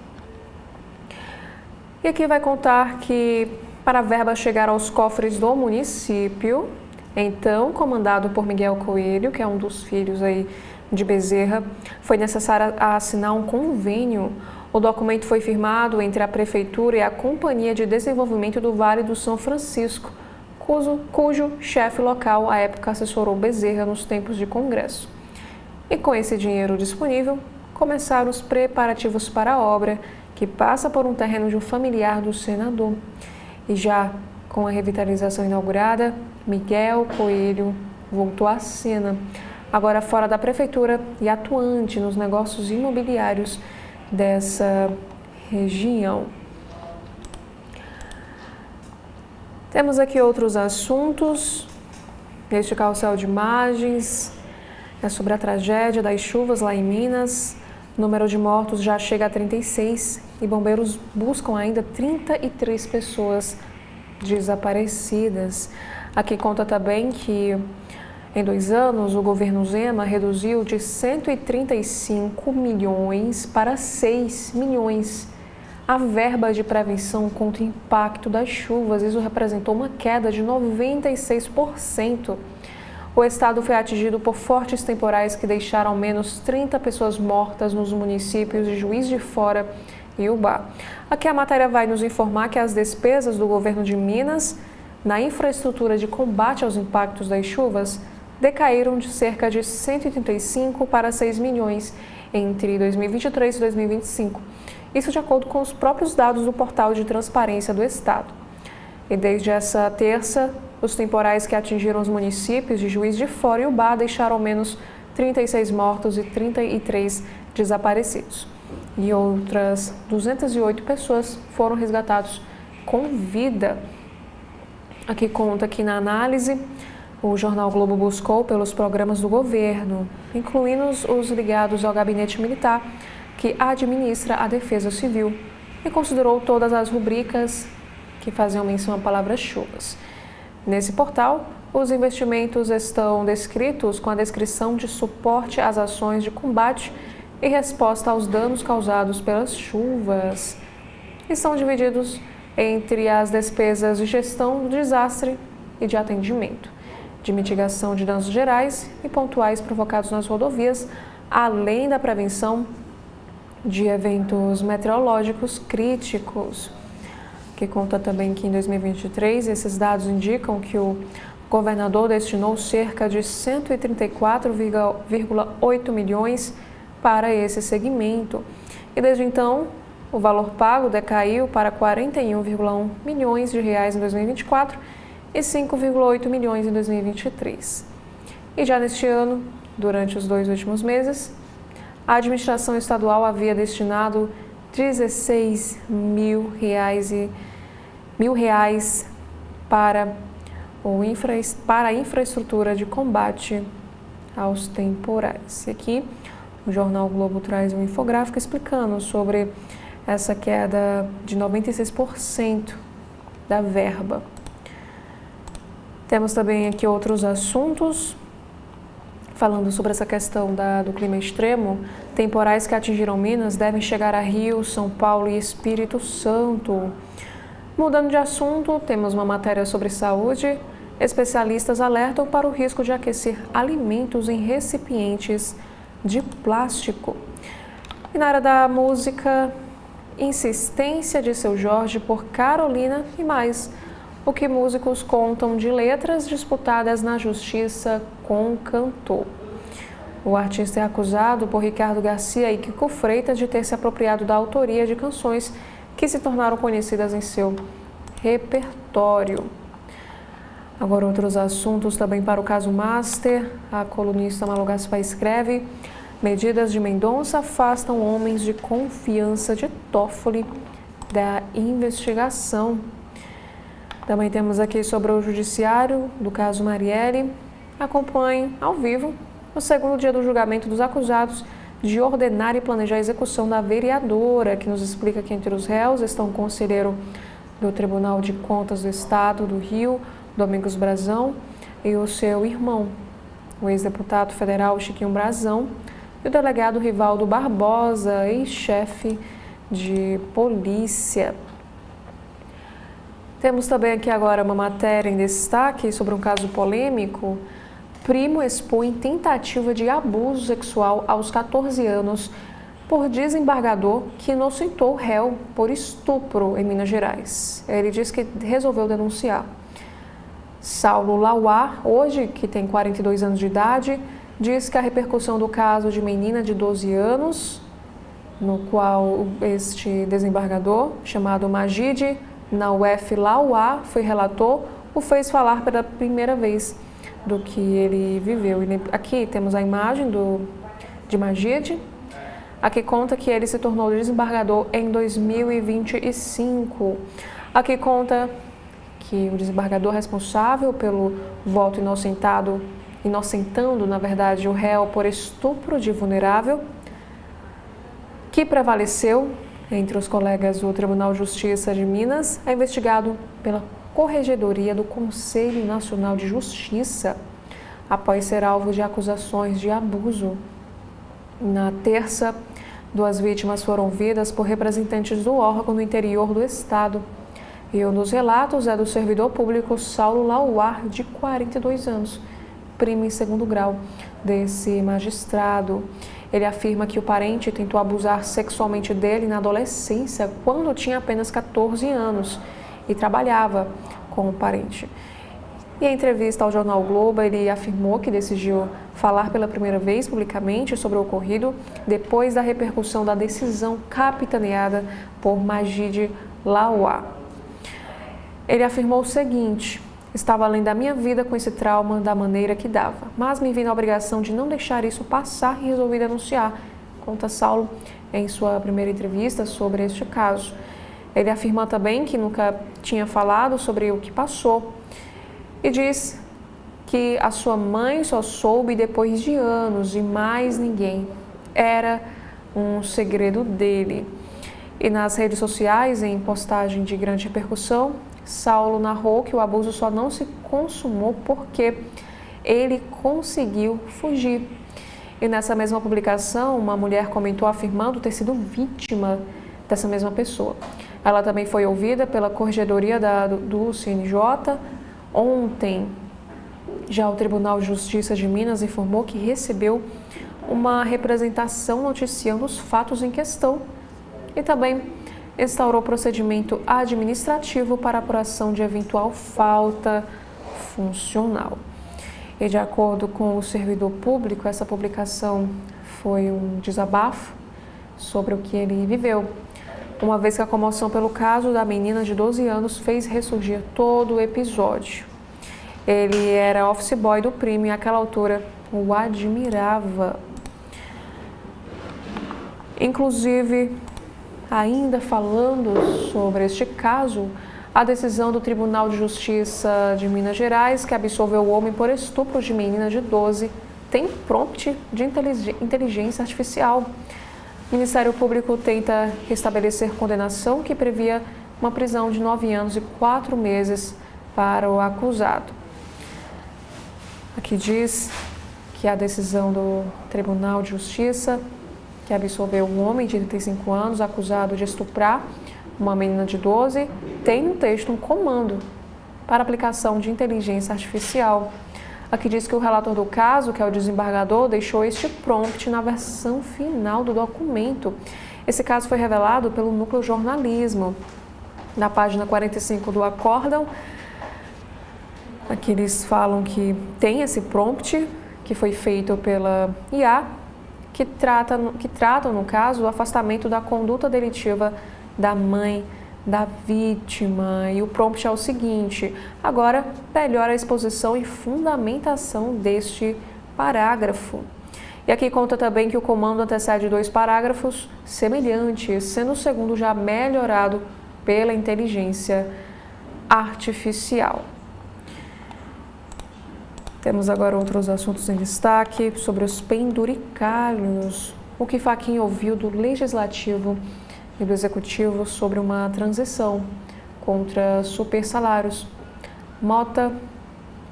E aqui vai contar que, para a verba chegar aos cofres do município, então comandado por Miguel Coelho, que é um dos filhos aí de Bezerra, foi necessário assinar um convênio. O documento foi firmado entre a Prefeitura e a Companhia de Desenvolvimento do Vale do São Francisco, cujo chefe local, à época, assessorou Bezerra nos tempos de Congresso. E com esse dinheiro disponível, começaram os preparativos para a obra, que passa por um terreno de um familiar do senador. E já com a revitalização inaugurada, Miguel Coelho voltou à cena, agora fora da prefeitura e atuante nos negócios imobiliários dessa região. Temos aqui outros assuntos. Este carrossel de imagens é sobre a tragédia das chuvas lá em Minas. O número de mortos já chega a 36 e bombeiros buscam ainda 33 pessoas desaparecidas. Aqui conta também que em 2 anos o governo Zema reduziu de 135 milhões para 6 milhões a verba de prevenção contra o impacto das chuvas. Isso representou uma queda de 96%. O estado foi atingido por fortes temporais que deixaram ao menos 30 pessoas mortas nos municípios de Juiz de Fora e Ubá. Aqui a matéria vai nos informar que as despesas do governo de Minas na infraestrutura de combate aos impactos das chuvas decaíram de cerca de 135 para 6 milhões entre 2023 e 2025. Isso de acordo com os próprios dados do Portal de Transparência do Estado. E desde essa terça, os temporais que atingiram os municípios de Juiz de Fora e Ubá deixaram ao menos 36 mortos e 33 desaparecidos. E outras 208 pessoas foram resgatadas com vida. Aqui conta que na análise, o jornal Globo buscou pelos programas do governo, incluindo os ligados ao gabinete militar, que administra a Defesa Civil, e considerou todas as rubricas que faziam menção à palavra chuvas. Nesse portal, os investimentos estão descritos com a descrição de suporte às ações de combate e resposta aos danos causados pelas chuvas. E são divididos entre as despesas de gestão do desastre e de atendimento, de mitigação de danos gerais e pontuais provocados nas rodovias, além da prevenção de eventos meteorológicos críticos. Que conta também que em 2023 esses dados indicam que o governador destinou cerca de 134,8 milhões para esse segmento. E desde então, o valor pago decaiu para 41,1 milhões de reais em 2024 e 5,8 milhões em 2023. E já neste ano, durante os 2 últimos meses, a administração estadual havia destinado 16 mil reais para a infraestrutura de combate aos temporais. E aqui o jornal Globo traz um infográfico explicando sobre essa queda de 96% da verba. Temos também aqui outros assuntos, falando sobre essa questão do clima extremo. Temporais que atingiram Minas devem chegar a Rio, São Paulo e Espírito Santo. Mudando de assunto, temos uma matéria sobre saúde. Especialistas alertam para o risco de aquecer alimentos em recipientes de plástico. E na área da música, insistência de Seu Jorge por Carolina e mais. O que músicos contam de letras disputadas na justiça com o cantor. O artista é acusado por Ricardo Garcia e Kiko Freitas de ter se apropriado da autoria de canções que se tornaram conhecidas em seu repertório. Agora outros assuntos também para o caso Master. A colunista Malu Gaspar escreve: medidas de Mendonça afastam homens de confiança de Toffoli da investigação. Também temos aqui sobre o judiciário do caso Marielle. Acompanhe ao vivo o segundo dia do julgamento dos acusados de ordenar e planejar a execução da vereadora, que nos explica que entre os réus estão o conselheiro do Tribunal de Contas do Estado do Rio, Domingos Brazão, e o seu irmão, o ex-deputado federal Chiquinho Brazão, e o delegado Rivaldo Barbosa, ex-chefe de polícia. Temos também aqui agora uma matéria em destaque sobre um caso polêmico. Primo expõe tentativa de abuso sexual aos 14 anos por desembargador que inocentou réu por estupro em Minas Gerais. Ele diz que resolveu denunciar. Saulo Lauá, hoje, que tem 42 anos de idade, diz que a repercussão do caso de menina de 12 anos, no qual este desembargador, chamado Majid Nawef Lauá, foi relator, o fez falar pela primeira vez do que ele viveu. Aqui temos a imagem de Majid. Aqui conta que ele se tornou desembargador em 2025. Aqui conta que o desembargador responsável pelo voto inocentando, na verdade, o réu por estupro de vulnerável, que prevaleceu entre os colegas do Tribunal de Justiça de Minas, é investigado pela Corregedoria do Conselho Nacional de Justiça, após ser alvo de acusações de abuso. Na terça, 2 vítimas foram ouvidas por representantes do órgão no interior do estado. E um dos relatos é do servidor público Saulo Lauá, de 42 anos, primo em 2º grau desse magistrado. Ele afirma que o parente tentou abusar sexualmente dele na adolescência, quando tinha apenas 14 anos e trabalhava com o parente. E em entrevista ao jornal o Globo, ele afirmou que decidiu falar pela primeira vez publicamente sobre o ocorrido depois da repercussão da decisão capitaneada por Majid Lauá. Ele afirmou o seguinte: estava além da minha vida com esse trauma da maneira que dava, mas me vi na obrigação de não deixar isso passar e resolvi denunciar, conta Saulo em sua primeira entrevista sobre este caso. Ele afirma também que nunca tinha falado sobre o que passou e diz que a sua mãe só soube depois de anos e mais ninguém. Era um segredo dele. E nas redes sociais, em postagem de grande repercussão, Saulo narrou que o abuso só não se consumou porque ele conseguiu fugir. E nessa mesma publicação, uma mulher comentou afirmando ter sido vítima dessa mesma pessoa. Ela também foi ouvida pela Corregedoria do CNJ. Ontem, já o Tribunal de Justiça de Minas informou que recebeu uma representação noticiando os fatos em questão e também instaurou procedimento administrativo para apuração de eventual falta funcional. E de acordo com o servidor público, essa publicação foi um desabafo sobre o que ele viveu, uma vez que a comoção pelo caso da menina de 12 anos fez ressurgir todo o episódio. Ele era office boy do primo e àquela altura o admirava. Inclusive, ainda falando sobre este caso, a decisão do Tribunal de Justiça de Minas Gerais, que absolveu o homem por estupro de menina de 12, tem prompt de inteligência artificial. O Ministério Público tenta restabelecer condenação que previa uma prisão de 9 anos e 4 meses para o acusado. Aqui diz que a decisão do Tribunal de Justiça, que absolveu um homem de 35 anos acusado de estuprar uma menina de 12, tem no texto um comando para aplicação de inteligência artificial. Aqui diz que o relator do caso, que é o desembargador, deixou este prompt na versão final do documento. Esse caso foi revelado pelo Núcleo Jornalismo. Na página 45 do acórdão, aqui eles falam que tem esse prompt, que foi feito pela IA, que tratam, no caso, o afastamento da conduta delitiva da mãe da vítima. E o prompt é o seguinte: agora melhora a exposição e fundamentação deste parágrafo. E aqui conta também que o comando antecede 2 parágrafos semelhantes, sendo o segundo já melhorado pela inteligência artificial. Temos agora outros assuntos em destaque sobre os penduricalhos. O que Fachin ouviu do Legislativo e do Executivo sobre uma transição contra supersalários. Mota,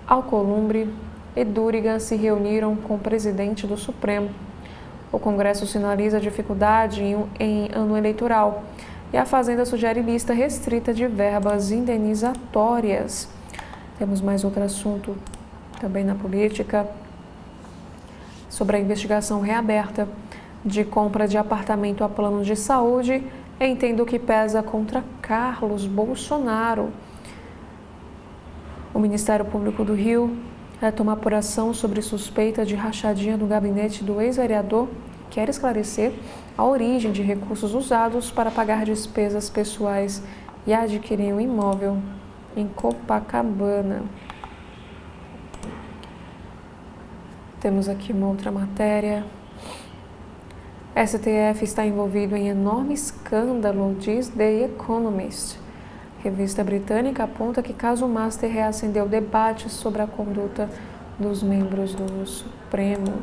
Alcolumbre e Duriga se reuniram com o presidente do Supremo. O Congresso sinaliza dificuldade em ano eleitoral e a Fazenda sugere lista restrita de verbas indenizatórias. Temos mais outro assunto também na política, sobre a investigação reaberta de compra de apartamento a plano de saúde, entendo que pesa contra Carlos Bolsonaro. O Ministério Público do Rio Toma apuração sobre suspeita de rachadinha no gabinete do ex-vereador, quer esclarecer a origem de recursos usados para pagar despesas pessoais e adquirir um imóvel em Copacabana. Temos aqui uma outra matéria. STF está envolvido em enorme escândalo, diz The Economist. Revista britânica aponta que caso Master reacendeu debates sobre a conduta dos membros do Supremo.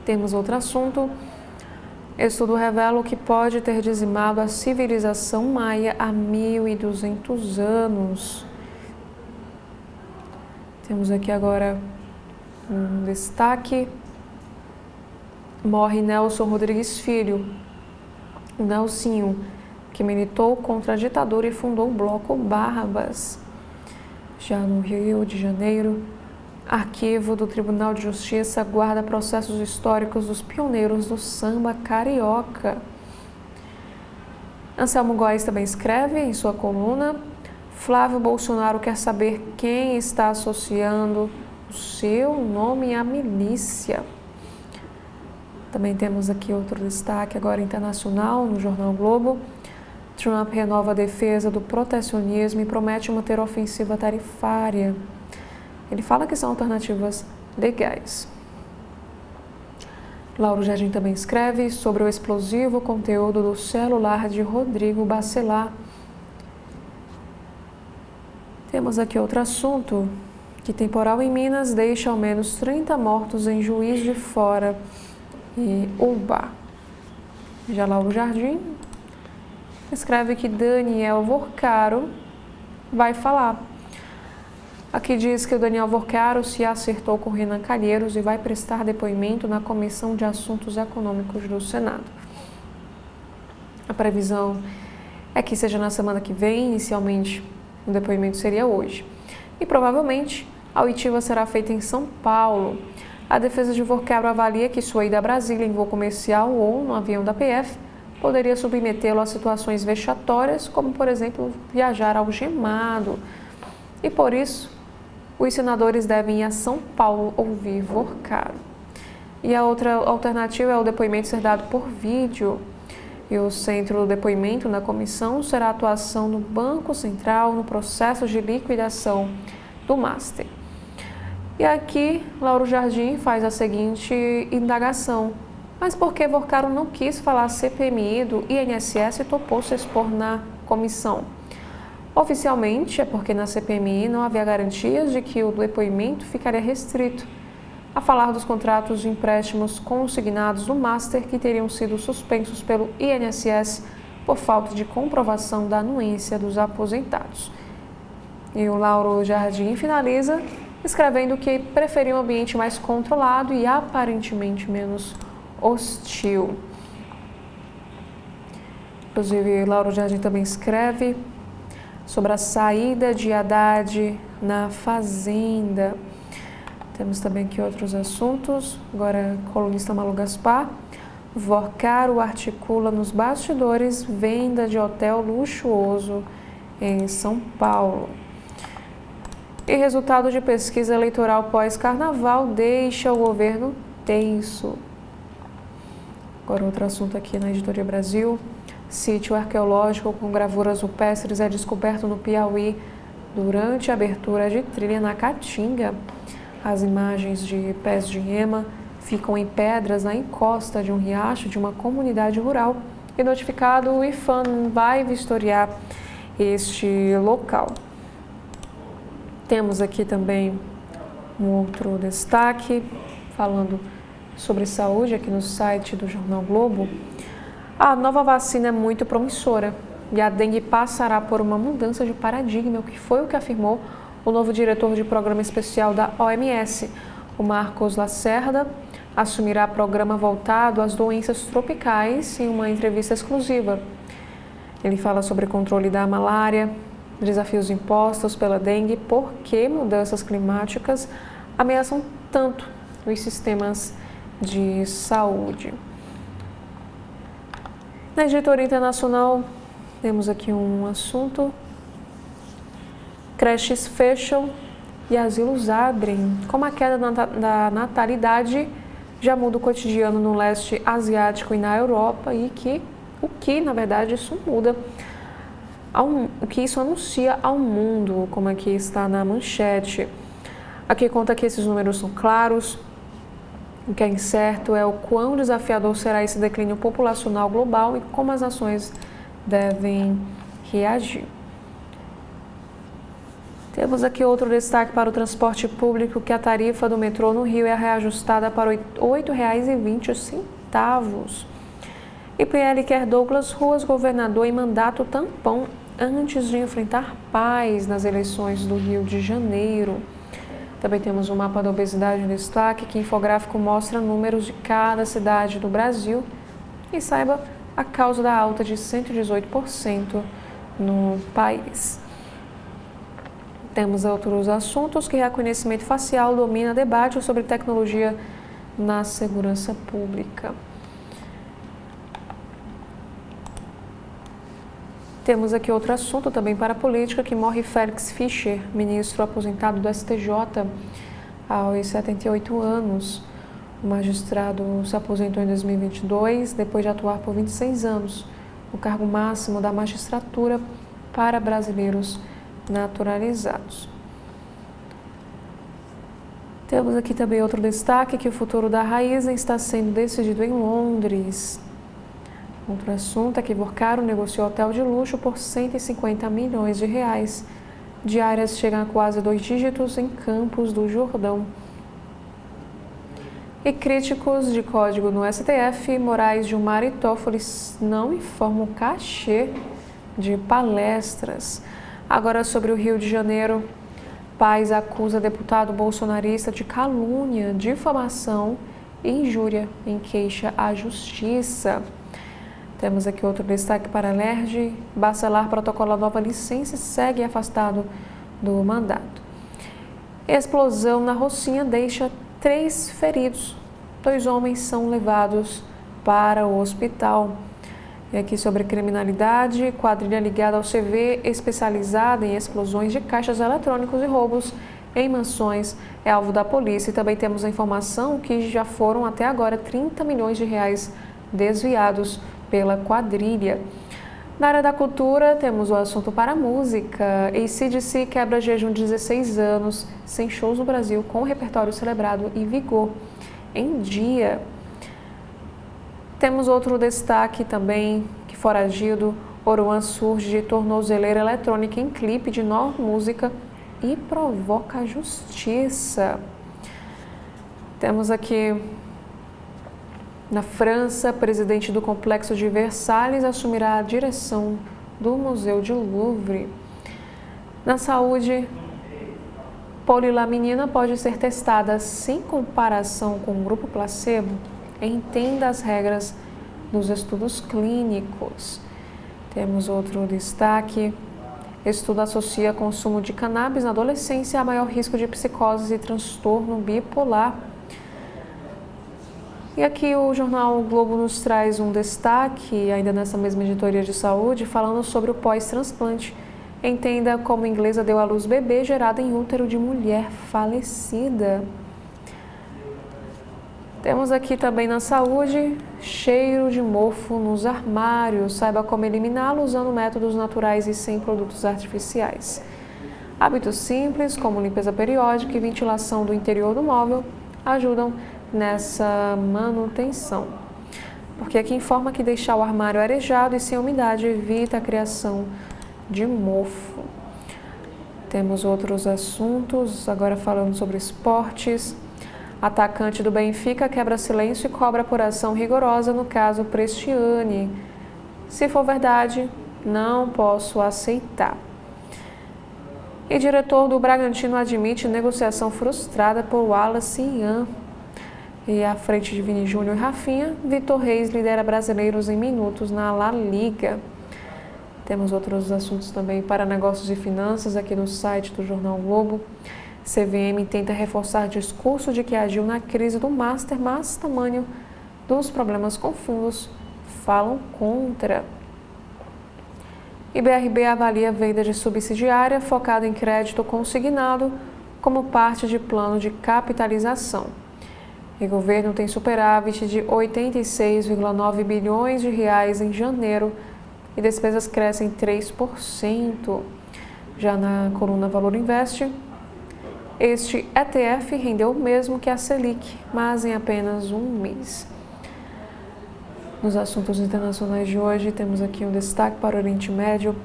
Temos outro assunto. Estudo revela o que pode ter dizimado a civilização maia há 1.200 anos. Temos aqui agora um destaque. Morre Nelson Rodrigues Filho, o Nelsinho, que militou contra a ditadura e fundou o Bloco Barbas. Já no Rio de Janeiro, arquivo do Tribunal de Justiça guarda processos históricos dos pioneiros do samba carioca. Anselmo Góes também escreve em sua coluna: Flávio Bolsonaro quer saber quem está associando o seu nome à milícia. Também temos aqui outro destaque agora internacional no Jornal Globo. Trump renova a defesa do protecionismo e promete manter a ofensiva tarifária. Ele fala que são alternativas legais. Lauro Jardim também escreve sobre o explosivo conteúdo do celular de Rodrigo Bacelar. Temos aqui outro assunto, que temporal em Minas deixa ao menos 30 mortos em Juiz de Fora e Ubá. Já Lauro Jardim escreve que Daniel Vorcaro vai falar. Aqui diz que o Daniel Vorcaro se acertou com Renan Calheiros e vai prestar depoimento na Comissão de Assuntos Econômicos do Senado. A previsão é que seja na semana que vem. Inicialmente o depoimento seria hoje. E provavelmente a oitiva será feita em São Paulo. A defesa de Vorcaro avalia que sua ida a Brasília em voo comercial ou no avião da PF poderia submetê-lo a situações vexatórias, como, por exemplo, viajar algemado. E por isso, os senadores devem ir a São Paulo ouvir Vorcaro. E a outra alternativa é o depoimento ser dado por vídeo. E o centro do depoimento na comissão será a atuação do Banco Central no processo de liquidação do Master. E aqui, Lauro Jardim faz a seguinte indagação: mas por que Vorcaro não quis falar CPMI do INSS e topou se expor na comissão? Oficialmente, é porque na CPMI não havia garantias de que o depoimento ficaria restrito a falar dos contratos de empréstimos consignados do Master que teriam sido suspensos pelo INSS por falta de comprovação da anuência dos aposentados. E o Lauro Jardim finaliza escrevendo que preferia um ambiente mais controlado e aparentemente menos hostil. Inclusive, Lauro Jardim também escreve sobre a saída de Haddad na Fazenda. Temos também aqui outros assuntos. Agora, colunista Malu Gaspar. Vorcaro articula nos bastidores venda de hotel luxuoso em São Paulo. E resultado de pesquisa eleitoral pós-carnaval deixa o governo tenso. Agora outro assunto aqui na Editoria Brasil. Sítio arqueológico com gravuras rupestres é descoberto no Piauí durante a abertura de trilha na Caatinga. As imagens de pés de ema ficam em pedras na encosta de um riacho de uma comunidade rural. E notificado, o IPHAN vai vistoriar este local. Temos aqui também um outro destaque, falando sobre saúde, aqui no site do Jornal Globo. A nova vacina é muito promissora e a dengue passará por uma mudança de paradigma, o que foi o que afirmou o novo diretor de programa especial da OMS, o Marcos Lacerda, assumirá programa voltado às doenças tropicais em uma entrevista exclusiva. Ele fala sobre controle da malária, desafios impostos pela dengue, por que mudanças climáticas ameaçam tanto os sistemas de saúde. Na editoria internacional, temos aqui um assunto Creches fecham e asilos abrem. Como a queda da natalidade já muda o cotidiano no leste asiático e na Europa, e o que na verdade isso muda, o que isso anuncia ao mundo, como aqui está na manchete. Aqui conta que esses números são claros. O que é incerto é o quão desafiador será esse declínio populacional global e como as nações devem reagir. Temos aqui outro destaque para o transporte público, que a tarifa do metrô no Rio é reajustada para R$ 8,20. E PL quer Douglas Ruas governador em mandato tampão antes de enfrentar paz nas eleições do Rio de Janeiro. Também temos um mapa da obesidade em destaque, que infográfico mostra números de cada cidade do Brasil e saiba a causa da alta de 118% no país. Temos outros assuntos, que reconhecimento facial domina debate sobre tecnologia na segurança pública. Temos aqui outro assunto também para a política, que morre Félix Fischer, ministro aposentado do STJ, aos 78 anos. O magistrado se aposentou em 2022, depois de atuar por 26 anos, no cargo máximo da magistratura para brasileiros naturalizados. Temos aqui também outro destaque, que o futuro da Raízen está sendo decidido em Londres. Outro assunto é que Vorcaro negociou hotel de luxo por 150 milhões de reais. Diárias chegam a quase 2 dígitos em Campos do Jordão. E críticos de código no STF, Moraes, Gilmar e Toffoli não informam cachê de palestras. Agora sobre o Rio de Janeiro, Paes acusa deputado bolsonarista de calúnia, difamação e injúria em queixa à justiça. Temos aqui outro destaque para a LERJ. Bacelar protocola nova licença e segue afastado do mandato. Explosão na Rocinha deixa 3 feridos. 2 homens são levados para o hospital. E aqui sobre criminalidade, quadrilha ligada ao CV, especializada em explosões de caixas eletrônicos e roubos em mansões, é alvo da polícia. E também temos a informação que já foram até agora 30 milhões de reais desviados pela quadrilha. Na área da cultura, temos o assunto para a música. AC/DC quebra jejum de 16 anos, sem shows no Brasil, com o repertório celebrado e vigor em dia. Temos outro destaque também, que foragido, Oruan surge de tornozeleira eletrônica em clipe de nova música e provoca a justiça. Temos aqui na França, presidente do Complexo de Versalhes assumirá a direção do Museu de Louvre. Na saúde, polilaminina pode ser testada sem comparação com o grupo placebo. Entenda as regras dos estudos clínicos. Temos outro destaque. Estudo associa consumo de cannabis na adolescência a maior risco de psicose e transtorno bipolar. E aqui o jornal o Globo nos traz um destaque, ainda nessa mesma editoria de saúde, falando sobre o pós-transplante. Entenda como inglesa deu à luz bebê gerado em útero de mulher falecida. Temos aqui também na saúde, cheiro de mofo nos armários. Saiba como eliminá-lo usando métodos naturais e sem produtos artificiais. Hábitos simples, como limpeza periódica e ventilação do interior do móvel, ajudam nessa manutenção. Porque aqui informa que deixar o armário arejado e sem umidade evita a criação de mofo. Temos outros assuntos, agora falando sobre esportes. Atacante do Benfica quebra silêncio e cobra apuração rigorosa no caso Prestiani. Se for verdade, não posso aceitar. E diretor do Bragantino admite negociação frustrada por Wallace Ian. E à frente de Vini Júnior e Rafinha, Vitor Reis lidera brasileiros em minutos na La Liga. Temos outros assuntos também para negócios e finanças aqui no site do Jornal Globo. CVM tenta reforçar discurso de que agiu na crise do Master, mas tamanho dos problemas com fundos falam contra. E BRB avalia a venda de subsidiária focada em crédito consignado como parte de plano de capitalização. E o governo tem superávit de 86,9 bilhões de reais em janeiro e despesas crescem 3%. Já na coluna Valor Invest, este ETF rendeu o mesmo que a Selic, mas em apenas um mês. Nos assuntos internacionais de hoje, temos aqui um destaque para o Oriente Médio.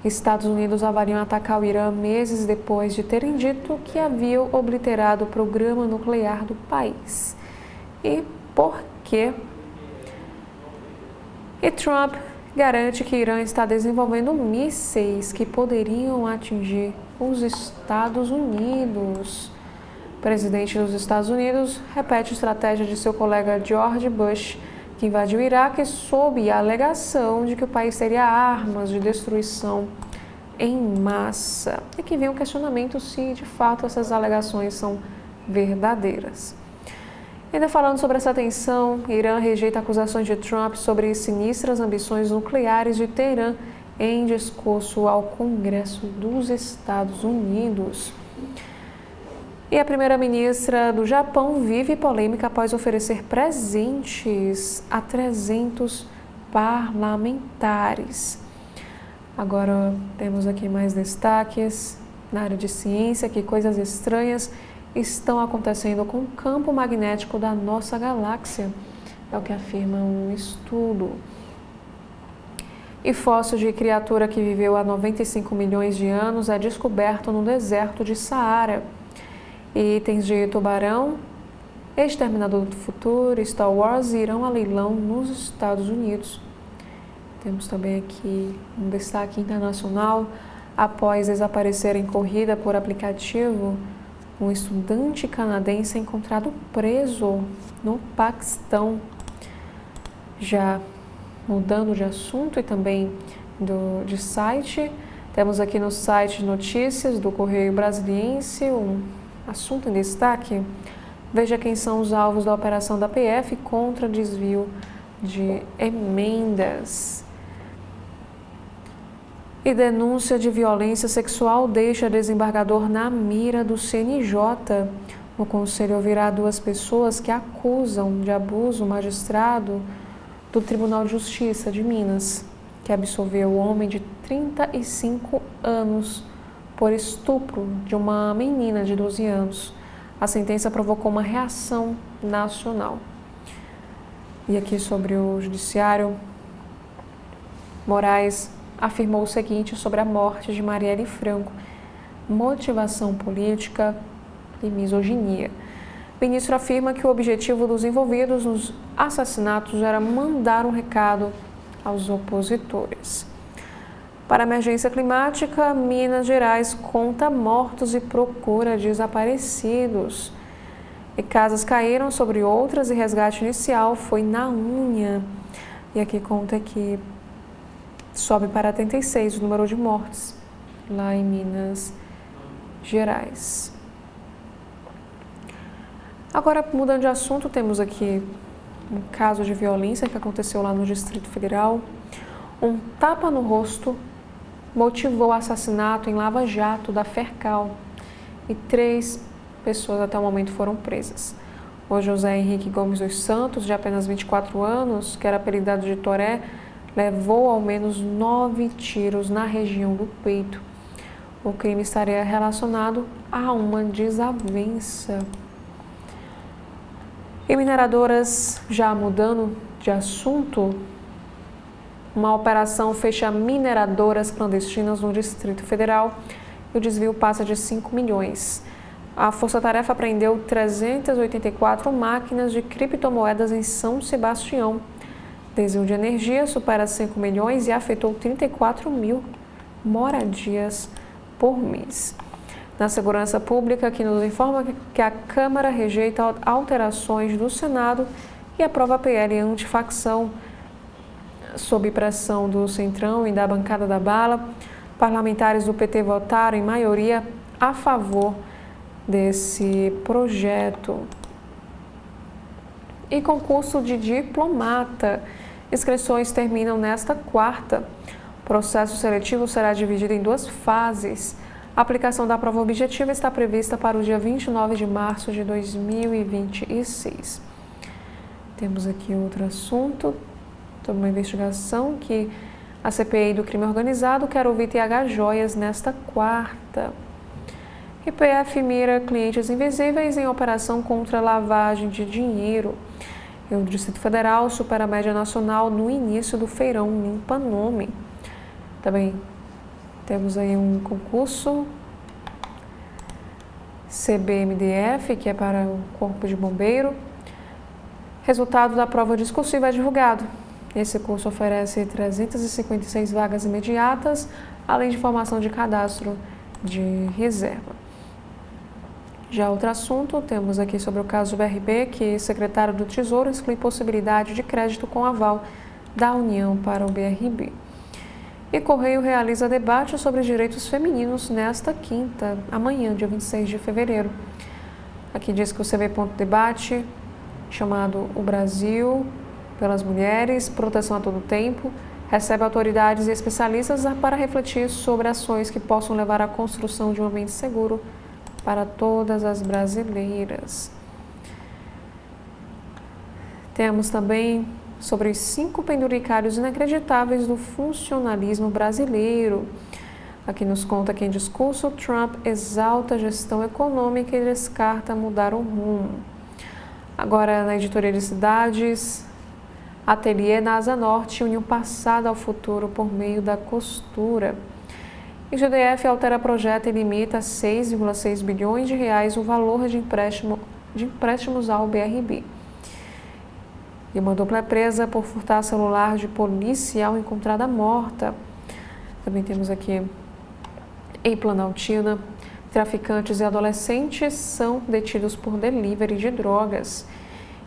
Estados Unidos avaliam atacar o Irã meses depois de terem dito que haviam obliterado o programa nuclear do país. E por quê? E Trump garante que o Irã está desenvolvendo mísseis que poderiam atingir os Estados Unidos. O presidente dos Estados Unidos repete a estratégia de seu colega George Bush, que invadiu o Iraque sob a alegação de que o país teria armas de destruição em massa. E que vem um questionamento se de fato essas alegações são verdadeiras. Ainda falando sobre essa tensão, Irã rejeita acusações de Trump sobre sinistras ambições nucleares de Teherã em discurso ao Congresso dos Estados Unidos. E a primeira-ministra do Japão vive polêmica após oferecer presentes a 300 parlamentares. Agora temos aqui mais destaques na área de ciência, que coisas estranhas estão acontecendo com o campo magnético da nossa galáxia, é o que afirma um estudo. E fóssil de criatura que viveu há 95 milhões de anos é descoberto no deserto de Saara. E itens de tubarão, Exterminador do Futuro, Star Wars irão a leilão nos Estados Unidos. Temos também aqui um destaque internacional. Após desaparecer em corrida por aplicativo, um estudante canadense é encontrado preso no Paquistão. Já mudando de assunto e também de site, temos aqui no site de notícias do Correio Brasiliense um assunto em destaque. Veja quem são os alvos da operação da PF contra desvio de emendas. E denúncia de violência sexual deixa desembargador na mira do CNJ. O conselho ouvirá duas pessoas que acusam de abuso o magistrado do Tribunal de Justiça de Minas, que absolveu o homem de 35 anos por estupro de uma menina de 12 anos. A sentença provocou uma reação nacional. E aqui sobre o judiciário, Moraes afirmou o seguinte sobre a morte de Marielle Franco: motivação política e misoginia. O ministro afirma que o objetivo dos envolvidos nos assassinatos era mandar um recado aos opositores. Para a emergência climática, Minas Gerais conta mortos e procura desaparecidos. E casas caíram sobre outras e resgate inicial foi na Unha. E aqui conta que sobe para 86 o número de mortes lá em Minas Gerais. Agora, mudando de assunto, temos aqui um caso de violência que aconteceu lá no Distrito Federal. Um tapa no rosto motivou o assassinato em Lava Jato da Fercal e 3 pessoas até o momento foram presas. O José Henrique Gomes dos Santos, de apenas 24 anos, que era apelidado de Toré, levou ao menos 9 tiros na região do peito. O crime estaria relacionado a uma desavença. E mineradoras, já mudando de assunto, uma operação fecha mineradoras clandestinas no Distrito Federal e o desvio passa de 5 milhões. A Força Tarefa apreendeu 384 máquinas de criptomoedas em São Sebastião. Desvio de energia supera 5 milhões e afetou 34 mil moradias por mês. Na segurança pública, que nos informa que a Câmara rejeita alterações do Senado e aprova a PL antifacção. Sob pressão do Centrão e da bancada da bala, parlamentares do PT votaram em maioria a favor desse projeto. E concurso de diplomata. Inscrições terminam nesta quarta. O processo seletivo será dividido em 2 fases. A aplicação da prova objetiva está prevista para o dia 29 de março de 2026. Temos aqui outro assunto, sobre uma investigação que a CPI do crime organizado quer ouvir TH Joias nesta quarta. IPF mira clientes invisíveis em operação contra lavagem de dinheiro. E o Distrito Federal supera a média nacional no início do feirão Limpa Nome. Também temos aí um concurso CBMDF, que é para o Corpo de Bombeiro. Resultado da prova discursiva é divulgado. Esse curso oferece 356 vagas imediatas, além de formação de cadastro de reserva. Já outro assunto, temos aqui sobre o caso do BRB, que o secretário do Tesouro exclui possibilidade de crédito com aval da União para o BRB. E Correio realiza debate sobre direitos femininos nesta quinta, amanhã, dia 26 de fevereiro. Aqui diz que o CV.debate, chamado O Brasil pelas Mulheres, Proteção a Todo Tempo, recebe autoridades e especialistas para refletir sobre ações que possam levar à construção de um ambiente seguro para todas as brasileiras. Temos também sobre os 5 penduricários inacreditáveis do funcionalismo brasileiro. Aqui nos conta que em discurso, Trump exalta a gestão econômica e descarta mudar o rumo. Agora, na editoria de cidades, Ateliê na Asa Norte une o passado ao futuro por meio da costura. E GDF altera projeto e limita a 6,6 bilhões de reais o valor de empréstimos ao BRB. E uma dupla é presa por furtar celular de policial encontrada morta. Também temos aqui em Planaltina, traficantes e adolescentes são detidos por delivery de drogas.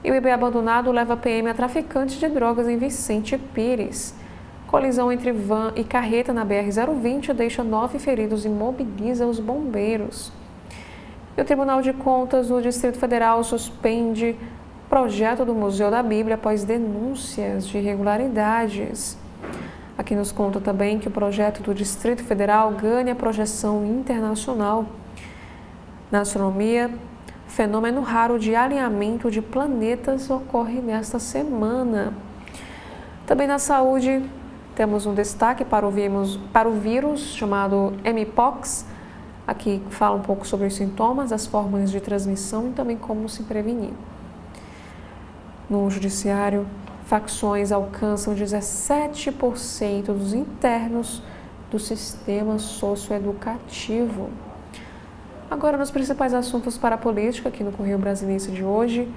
E o bebê abandonado leva PM a traficantes de drogas em Vicente Pires. Colisão entre van e carreta na BR-020 deixa 9 feridos e mobiliza os bombeiros. E o Tribunal de Contas do Distrito Federal suspende projeto do Museu da Bíblia após denúncias de irregularidades. Aqui nos conta também que o projeto do Distrito Federal ganha projeção internacional. Na astronomia, fenômeno raro de alinhamento de planetas ocorre nesta semana. Também na saúde, temos um destaque para o vírus chamado Mpox. Aqui fala um pouco sobre os sintomas, as formas de transmissão e também como se prevenir. No judiciário, facções alcançam 17% dos internos do sistema socioeducativo. Agora, nos principais assuntos para a política, aqui no Correio Brasiliense de hoje,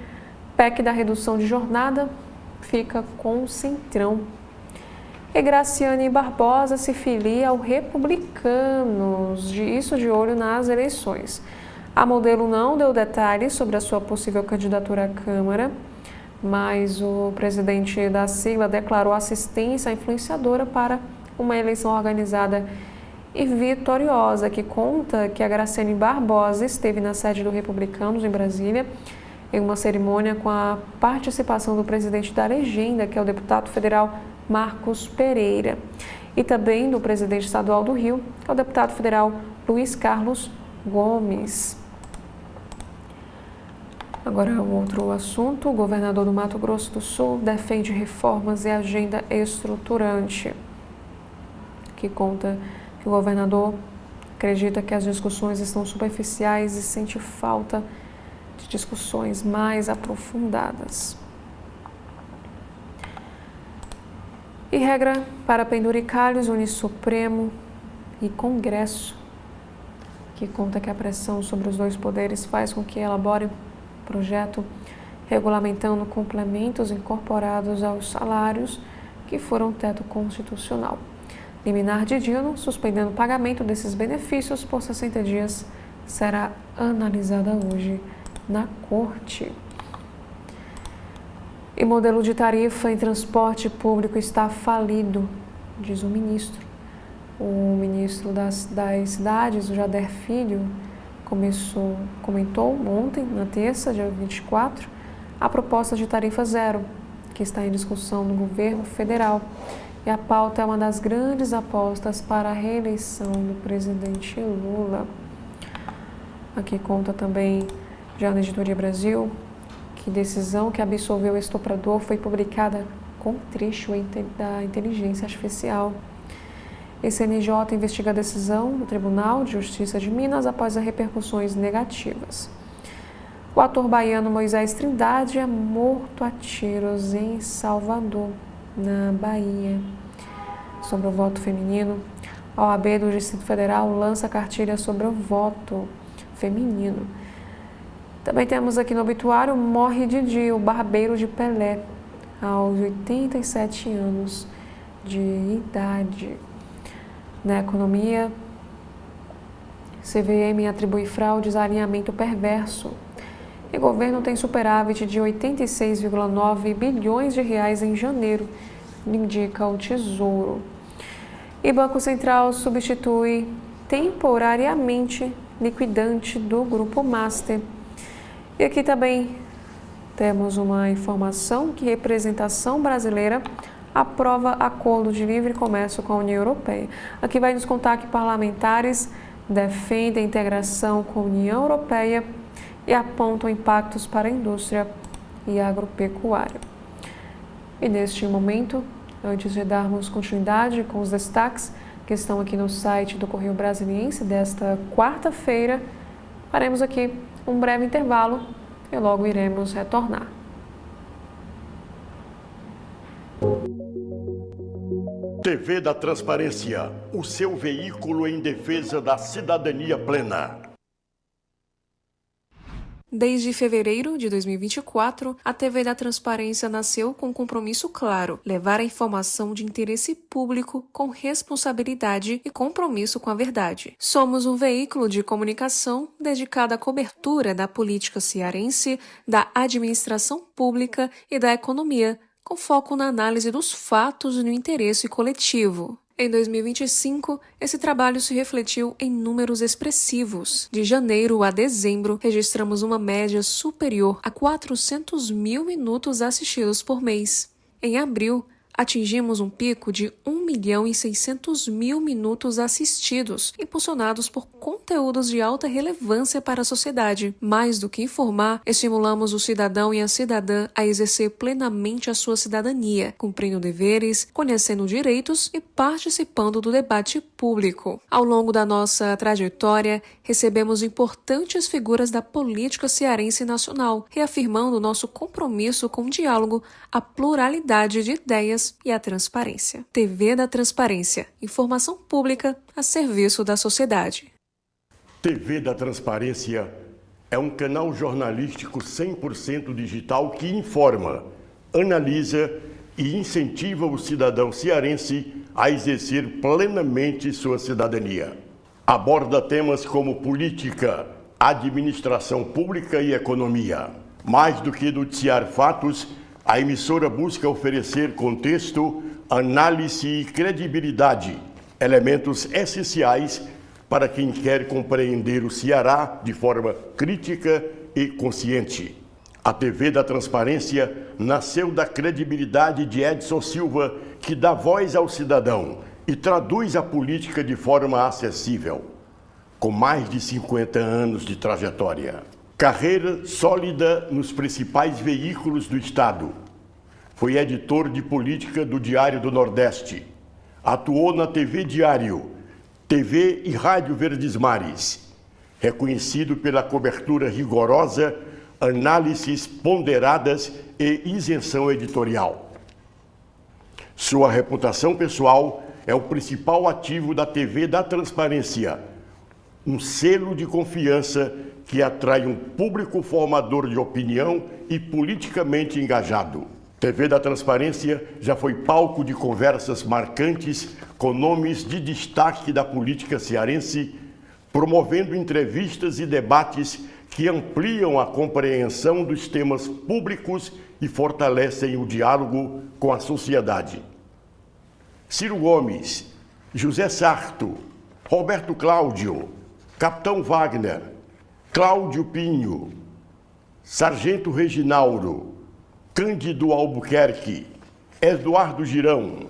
PEC da redução de jornada fica com o Centrão. E Graciane Barbosa se filia ao Republicanos, isso de olho nas eleições. A modelo não deu detalhes sobre a sua possível candidatura à Câmara, mas o presidente da sigla declarou assistência à influenciadora para uma eleição organizada e vitoriosa, que conta que a Graciane Barbosa esteve na sede do Republicanos, em Brasília, em uma cerimônia com a participação do presidente da legenda, que é o deputado federal Marcos Pereira, e também do presidente estadual do Rio, que é o deputado federal Luiz Carlos Gomes. Agora, um outro assunto, o governador do Mato Grosso do Sul defende reformas e agenda estruturante, que conta que o governador acredita que as discussões estão superficiais e sente falta de discussões mais aprofundadas. E regra para penduricalhos une Supremo e Congresso, que conta que a pressão sobre os 2 poderes faz com que elabore projeto regulamentando complementos incorporados aos salários que foram teto constitucional. Liminar de Dino, suspendendo o pagamento desses benefícios por 60 dias, será analisada hoje na Corte. E modelo de tarifa em transporte público está falido, diz o ministro. O ministro das Cidades, o Jader Filho, comentou ontem, na terça, dia 24, a proposta de tarifa zero, que está em discussão no governo federal. E a pauta é uma das grandes apostas para a reeleição do presidente Lula. Aqui conta também já na Editoria Brasil que decisão que absolveu o estuprador foi publicada com trecho da inteligência artificial. Esse CNJ investiga a decisão do Tribunal de Justiça de Minas após as repercussões negativas. O ator baiano Moisés Trindade é morto a tiros em Salvador, na Bahia. Sobre o voto feminino, a OAB do Distrito Federal lança cartilha sobre o voto feminino. Também temos aqui no obituário, morre Didi, o barbeiro de Pelé, aos 87 anos de idade. Na economia, CVM atribui fraudes a alinhamento perverso. E o governo tem superávit de 86,9 bilhões de reais em janeiro, indica o Tesouro. E Banco Central substitui temporariamente liquidante do Grupo Master. E aqui também temos uma informação que representação brasileira aprova acordo de livre comércio com a União Europeia. Aqui vai nos contar que parlamentares defendem a integração com a União Europeia e apontam impactos para a indústria e agropecuária. E neste momento, antes de darmos continuidade com os destaques que estão aqui no site do Correio Brasiliense desta quarta-feira, faremos aqui um breve intervalo e logo iremos retornar. TV da Transparência, o seu veículo em defesa da cidadania plena. Desde fevereiro de 2024, a TV da Transparência nasceu com um compromisso claro: levar a informação de interesse público com responsabilidade e compromisso com a verdade. Somos um veículo de comunicação dedicado à cobertura da política cearense, da administração pública e da economia, com foco na análise dos fatos e no interesse coletivo. Em 2025, esse trabalho se refletiu em números expressivos. De janeiro a dezembro, registramos uma média superior a 400 mil minutos assistidos por mês. Em abril, atingimos um pico de 1.600.000 minutos assistidos, impulsionados por conteúdos de alta relevância para a sociedade. Mais do que informar, estimulamos o cidadão e a cidadã a exercer plenamente a sua cidadania, cumprindo deveres, conhecendo direitos e participando do debate público. Ao longo da nossa trajetória, recebemos importantes figuras da política cearense e nacional, reafirmando nosso compromisso com o diálogo, a pluralidade de ideias e a transparência. TV da Transparência, informação pública a serviço da sociedade. TV da Transparência é um canal jornalístico 100% digital que informa, analisa e incentiva o cidadão cearense a exercer plenamente sua cidadania. Aborda temas como política, administração pública e economia. Mais do que noticiar fatos, a emissora busca oferecer contexto, análise e credibilidade, elementos essenciais para quem quer compreender o Ceará de forma crítica e consciente. A TV da Transparência nasceu da credibilidade de Edson Silva, que dá voz ao cidadão e traduz a política de forma acessível. Com mais de 50 anos de trajetória. Carreira sólida nos principais veículos do Estado. Foi editor de política do Diário do Nordeste. Atuou na TV Diário, TV e Rádio Verdes Mares. Reconhecido pela cobertura rigorosa, análises ponderadas e isenção editorial. Sua reputação pessoal é o principal ativo da TV da Transparência, um selo de confiança que atrai um público formador de opinião e politicamente engajado. TV da Transparência já foi palco de conversas marcantes com nomes de destaque da política cearense, promovendo entrevistas e debates que ampliam a compreensão dos temas públicos e fortalecem o diálogo com a sociedade. Ciro Gomes, José Sarto, Roberto Cláudio, Capitão Wagner, Cláudio Pinho, Sargento Reginaldo, Cândido Albuquerque, Eduardo Girão,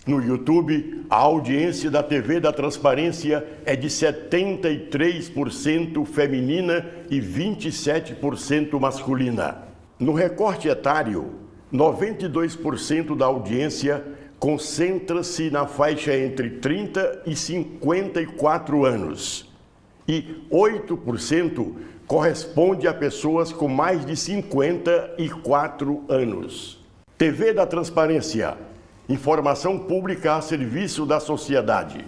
No YouTube, a audiência da TV da Transparência é de 73% feminina e 27% masculina. No recorte etário, 92% da audiência concentra-se na faixa entre 30 e 54 anos e 8% corresponde a pessoas com mais de 54 anos. TV da Transparência, informação pública a serviço da sociedade.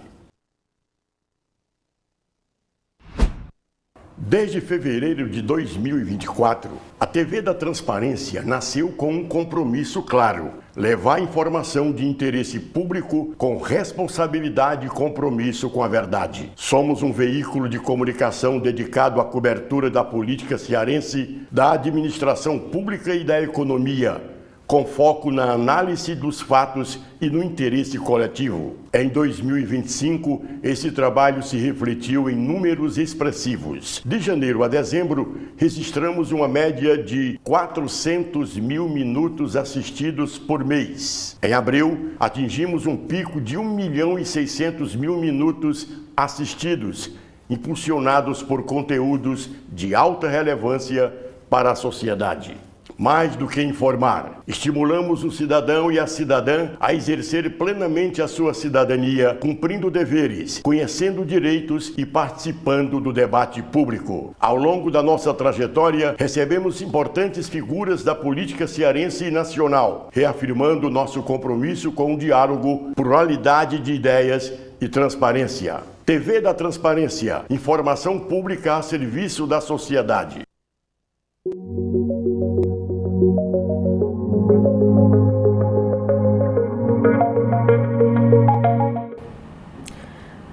Desde fevereiro de 2024, a TV da Transparência nasceu com um compromisso claro: levar informação de interesse público com responsabilidade e compromisso com a verdade. Somos um veículo de comunicação dedicado à cobertura da política cearense, da administração pública e da economia, com foco na análise dos fatos e no interesse coletivo. Em 2025, esse trabalho se refletiu em números expressivos. De janeiro a dezembro, registramos uma média de 400 mil minutos assistidos por mês. Em abril, atingimos um pico de 1.600.000 minutos assistidos, impulsionados por conteúdos de alta relevância para a sociedade. Mais do que informar, estimulamos o cidadão e a cidadã a exercer plenamente a sua cidadania, cumprindo deveres, conhecendo direitos e participando do debate público. Ao longo da nossa trajetória, recebemos importantes figuras da política cearense e nacional, reafirmando nosso compromisso com o diálogo, pluralidade de ideias e transparência. TV da Transparência, informação pública a serviço da sociedade.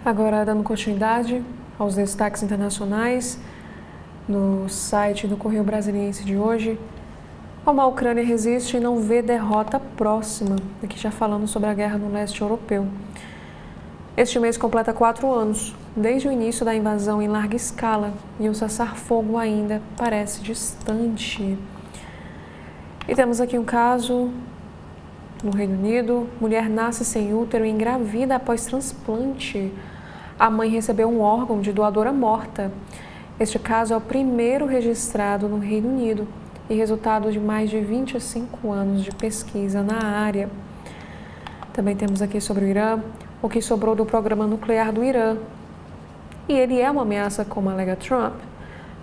Agora, dando continuidade aos destaques internacionais, no site do Correio Brasiliense de hoje, como a Ucrânia resiste e não vê derrota próxima, aqui já falando sobre a guerra no leste europeu. Este mês completa 4 anos, desde o início da invasão em larga escala, e o cessar-fogo ainda parece distante. E temos aqui um caso no Reino Unido: mulher nasce sem útero e engravida após transplante. A mãe recebeu um órgão de doadora morta. Este caso é o primeiro registrado no Reino Unido e resultado de mais de 25 anos de pesquisa na área. Também temos aqui sobre o Irã, o que sobrou do programa nuclear do Irã. E ele é uma ameaça, como alega Trump.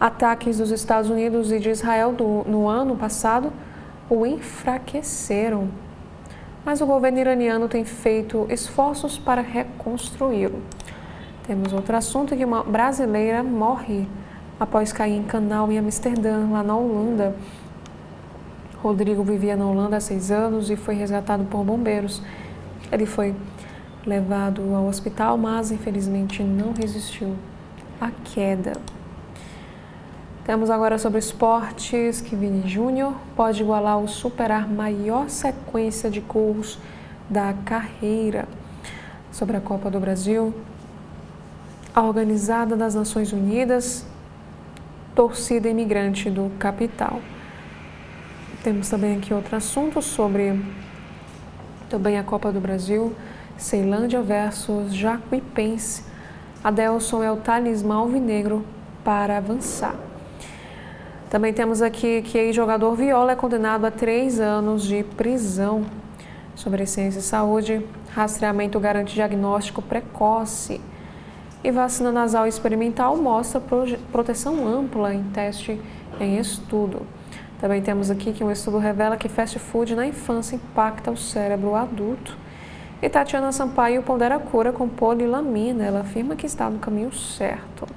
Ataques dos Estados Unidos e de Israel no ano passado o enfraqueceram. Mas o governo iraniano tem feito esforços para reconstruí-lo. Temos outro assunto: que uma brasileira morre após cair em canal em Amsterdã, lá na Holanda. Rodrigo vivia na Holanda há 6 anos e foi resgatado por bombeiros. Ele foi levado ao hospital, mas infelizmente não resistiu à queda. Temos agora sobre esportes que Vini Júnior pode igualar ou superar maior sequência de gols da carreira. Sobre a Copa do Brasil, a Organizada das Nações Unidas, torcida imigrante do capital. Temos também aqui outro assunto sobre também a Copa do Brasil, Ceilândia versus Jacuipense. Adelson é o talismã alvinegro para avançar. Também temos aqui que o jogador Viola é condenado a 3 anos de prisão. Sobre ciência e saúde, rastreamento garante diagnóstico precoce. E vacina nasal experimental mostra proteção ampla em teste em estudo. Também temos aqui que um estudo revela que fast food na infância impacta o cérebro adulto. E Tatiana Sampaio pondera a cura com polilamina. Ela afirma que está no caminho certo.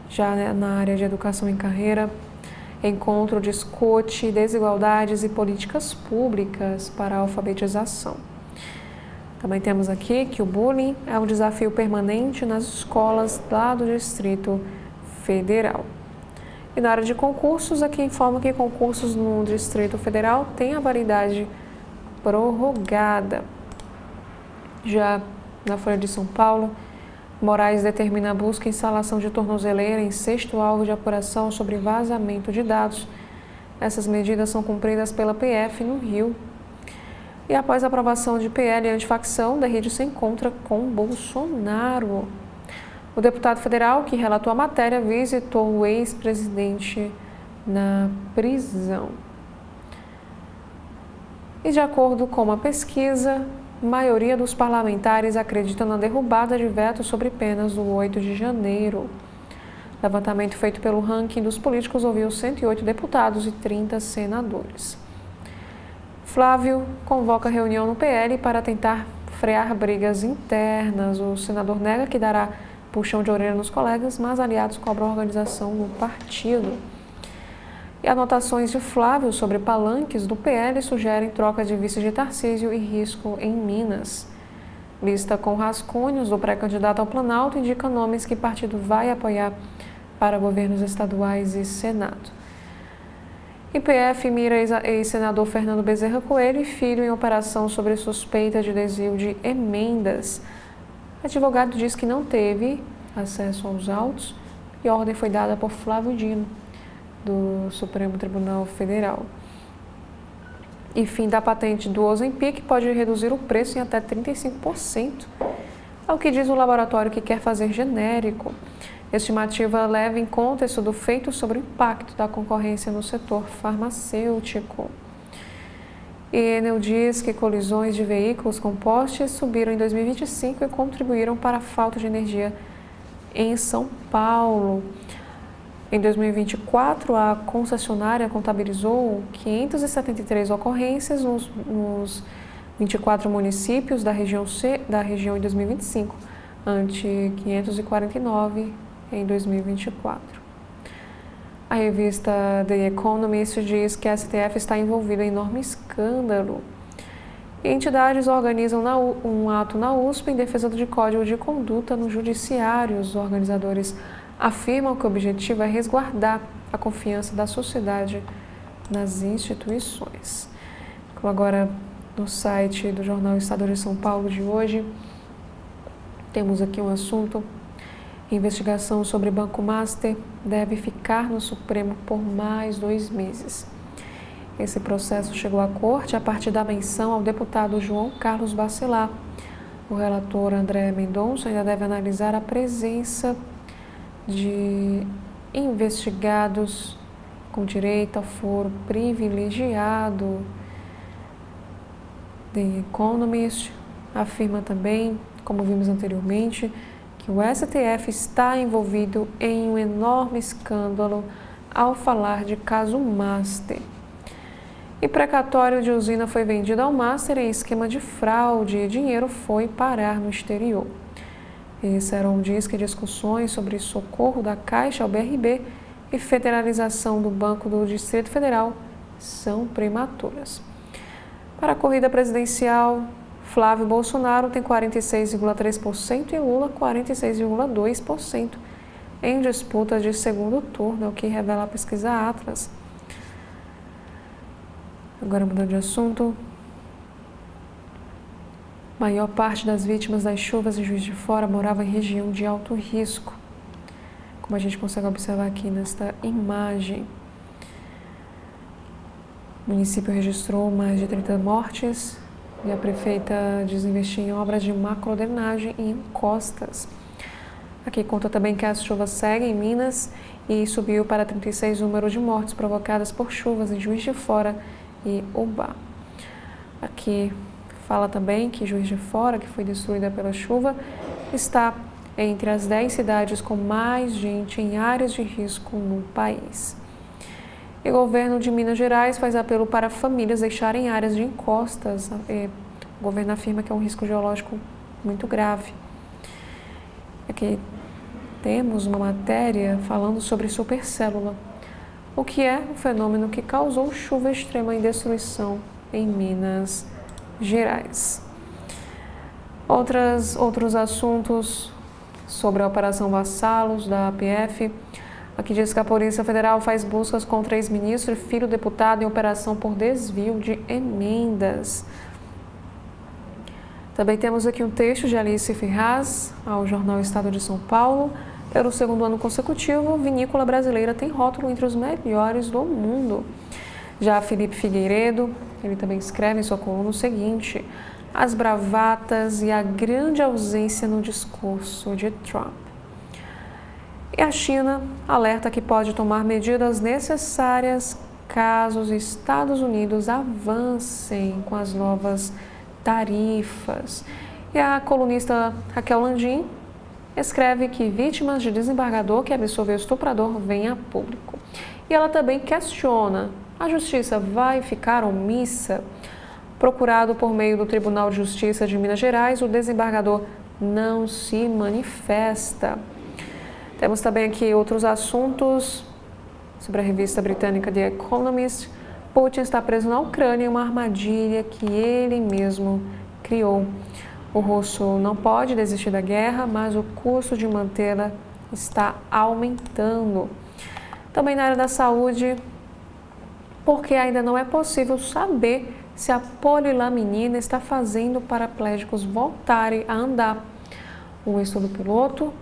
Já na área de educação em carreira, encontro discute desigualdades e políticas públicas para a alfabetização. Também temos aqui que o bullying é um desafio permanente nas escolas lá do Distrito Federal. E na área de concursos, aqui informa que concursos no Distrito Federal têm a validade prorrogada. Já na Folha de São Paulo, Moraes determina a busca e instalação de tornozeleira em 6º alvo de apuração sobre vazamento de dados. Essas medidas são cumpridas pela PF no Rio. E após a aprovação de PL antifacção, Derride se encontra com Bolsonaro. O deputado federal que relatou a matéria visitou o ex-presidente na prisão. E de acordo com uma pesquisa, a maioria dos parlamentares acredita na derrubada de veto sobre penas do 8 de janeiro. O levantamento feito pelo ranking dos políticos ouviu 108 deputados e 30 senadores. Flávio convoca reunião no PL para tentar frear brigas internas. O senador nega que dará puxão de orelha nos colegas, mas aliados cobram a organização no partido. E anotações de Flávio sobre palanques do PL sugerem troca de vice de Tarcísio e risco em Minas. Lista com rascunhos do pré-candidato ao Planalto indica nomes que o partido vai apoiar para governos estaduais e Senado. IPF mira ex-senador Fernando Bezerra Coelho e filho em operação sobre suspeita de desvio de emendas. O advogado diz que não teve acesso aos autos e a ordem foi dada por Flávio Dino, do Supremo Tribunal Federal. E fim da patente do Ozempic pode reduzir o preço em até 35%, é o que diz o laboratório que quer fazer genérico. A estimativa leva em conta estudo feito sobre o impacto da concorrência no setor farmacêutico. E Enel diz que colisões de veículos com postes subiram em 2025 e contribuíram para a falta de energia em São Paulo. Em 2024, a concessionária contabilizou 573 ocorrências nos 24 municípios da região em 2025, ante 549 em 2024. A revista The Economist diz que a STF está envolvida em enorme escândalo. E entidades organizam um ato na USP em defesa de código de conduta no judiciário. Os organizadores afirmam que o objetivo é resguardar a confiança da sociedade nas instituições. Como agora no site do jornal Estado de São Paulo de hoje, temos aqui um assunto: investigação sobre Banco Master deve ficar no Supremo por mais 2 meses. Esse processo chegou à corte a partir da menção ao deputado João Carlos Bacelar. O relator André Mendonça ainda deve analisar a presença de investigados com direito ao foro privilegiado. The Economist afirma também, como vimos anteriormente, que o STF está envolvido em um enorme escândalo ao falar de caso Master. E precatório de usina foi vendido ao Master em esquema de fraude e dinheiro foi parar no exterior. E Seron diz que discussões sobre socorro da Caixa ao BRB e federalização do Banco do Distrito Federal são prematuras. Para a corrida presidencial, Flávio Bolsonaro tem 46,3% e Lula 46,2% em disputa de segundo turno, é o que revela a pesquisa Atlas. Agora mudando de assunto, maior parte das vítimas das chuvas em Juiz de Fora morava em região de alto risco, como a gente consegue observar aqui nesta imagem. O município registrou mais de 30 mortes e a prefeita diz investir em obras de macrodrenagem e encostas. Aqui conta também que as chuvas seguem em Minas e subiu para 36 o número de mortes provocadas por chuvas em Juiz de Fora e Ubá. Aqui fala também que Juiz de Fora, que foi destruída pela chuva, está entre as 10 cidades com mais gente em áreas de risco no país. E o governo de Minas Gerais faz apelo para famílias deixarem áreas de encostas. O governo afirma que é um risco geológico muito grave. Aqui temos uma matéria falando sobre supercélula, o que é um fenômeno que causou chuva extrema e destruição em Minas Gerais. Outros assuntos sobre a Operação Vassalos da APF. Aqui diz que a Polícia Federal faz buscas contra ex-ministro e filho deputado em operação por desvio de emendas. Também temos aqui um texto de Alice Ferraz, ao jornal Estado de São Paulo. Pelo segundo ano consecutivo, vinícola brasileira tem rótulo entre os melhores do mundo. Já Felipe Figueiredo ele também escreve em sua coluna o seguinte: as bravatas e a grande ausência no discurso de Trump. E a China alerta que pode tomar medidas necessárias caso os Estados Unidos avancem com as novas tarifas. E a colunista Raquel Landim escreve que vítimas de desembargador que absolveu estuprador vêm a público. E ela também questiona: a justiça vai ficar omissa? Procurado por meio do Tribunal de Justiça de Minas Gerais, o desembargador não se manifesta. Temos também aqui outros assuntos sobre a revista britânica The Economist. Putin está preso na Ucrânia em uma armadilha que ele mesmo criou. O russo não pode desistir da guerra, mas o custo de mantê-la está aumentando. Também na área da saúde, porque ainda não é possível saber se a polilaminina está fazendo paraplégicos voltarem a andar. Um estudo piloto,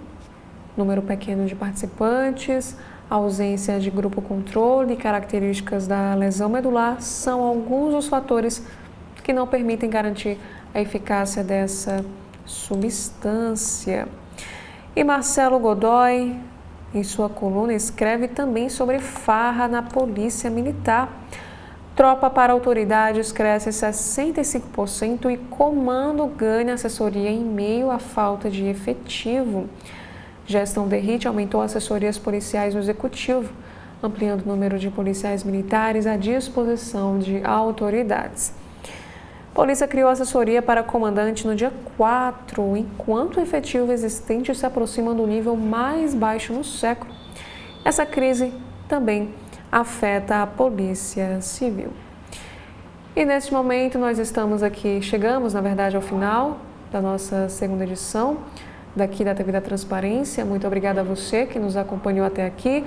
número pequeno de participantes, ausência de grupo controle e características da lesão medular são alguns dos fatores que não permitem garantir a eficácia dessa substância. E Marcelo Godoy, em sua coluna, escreve também sobre farra na polícia militar. Tropa para autoridades cresce 65% e comando ganha assessoria em meio à falta de efetivo. Gestão Derrite aumentou assessorias policiais no Executivo, ampliando o número de policiais militares à disposição de autoridades. Polícia criou assessoria para comandante no dia 4, enquanto o efetivo existente se aproxima do nível mais baixo no século. Essa crise também afeta a Polícia Civil. E neste momento nós chegamos, na verdade, ao final da nossa segunda edição daqui da TV da Transparência. Muito obrigada a você que nos acompanhou até aqui.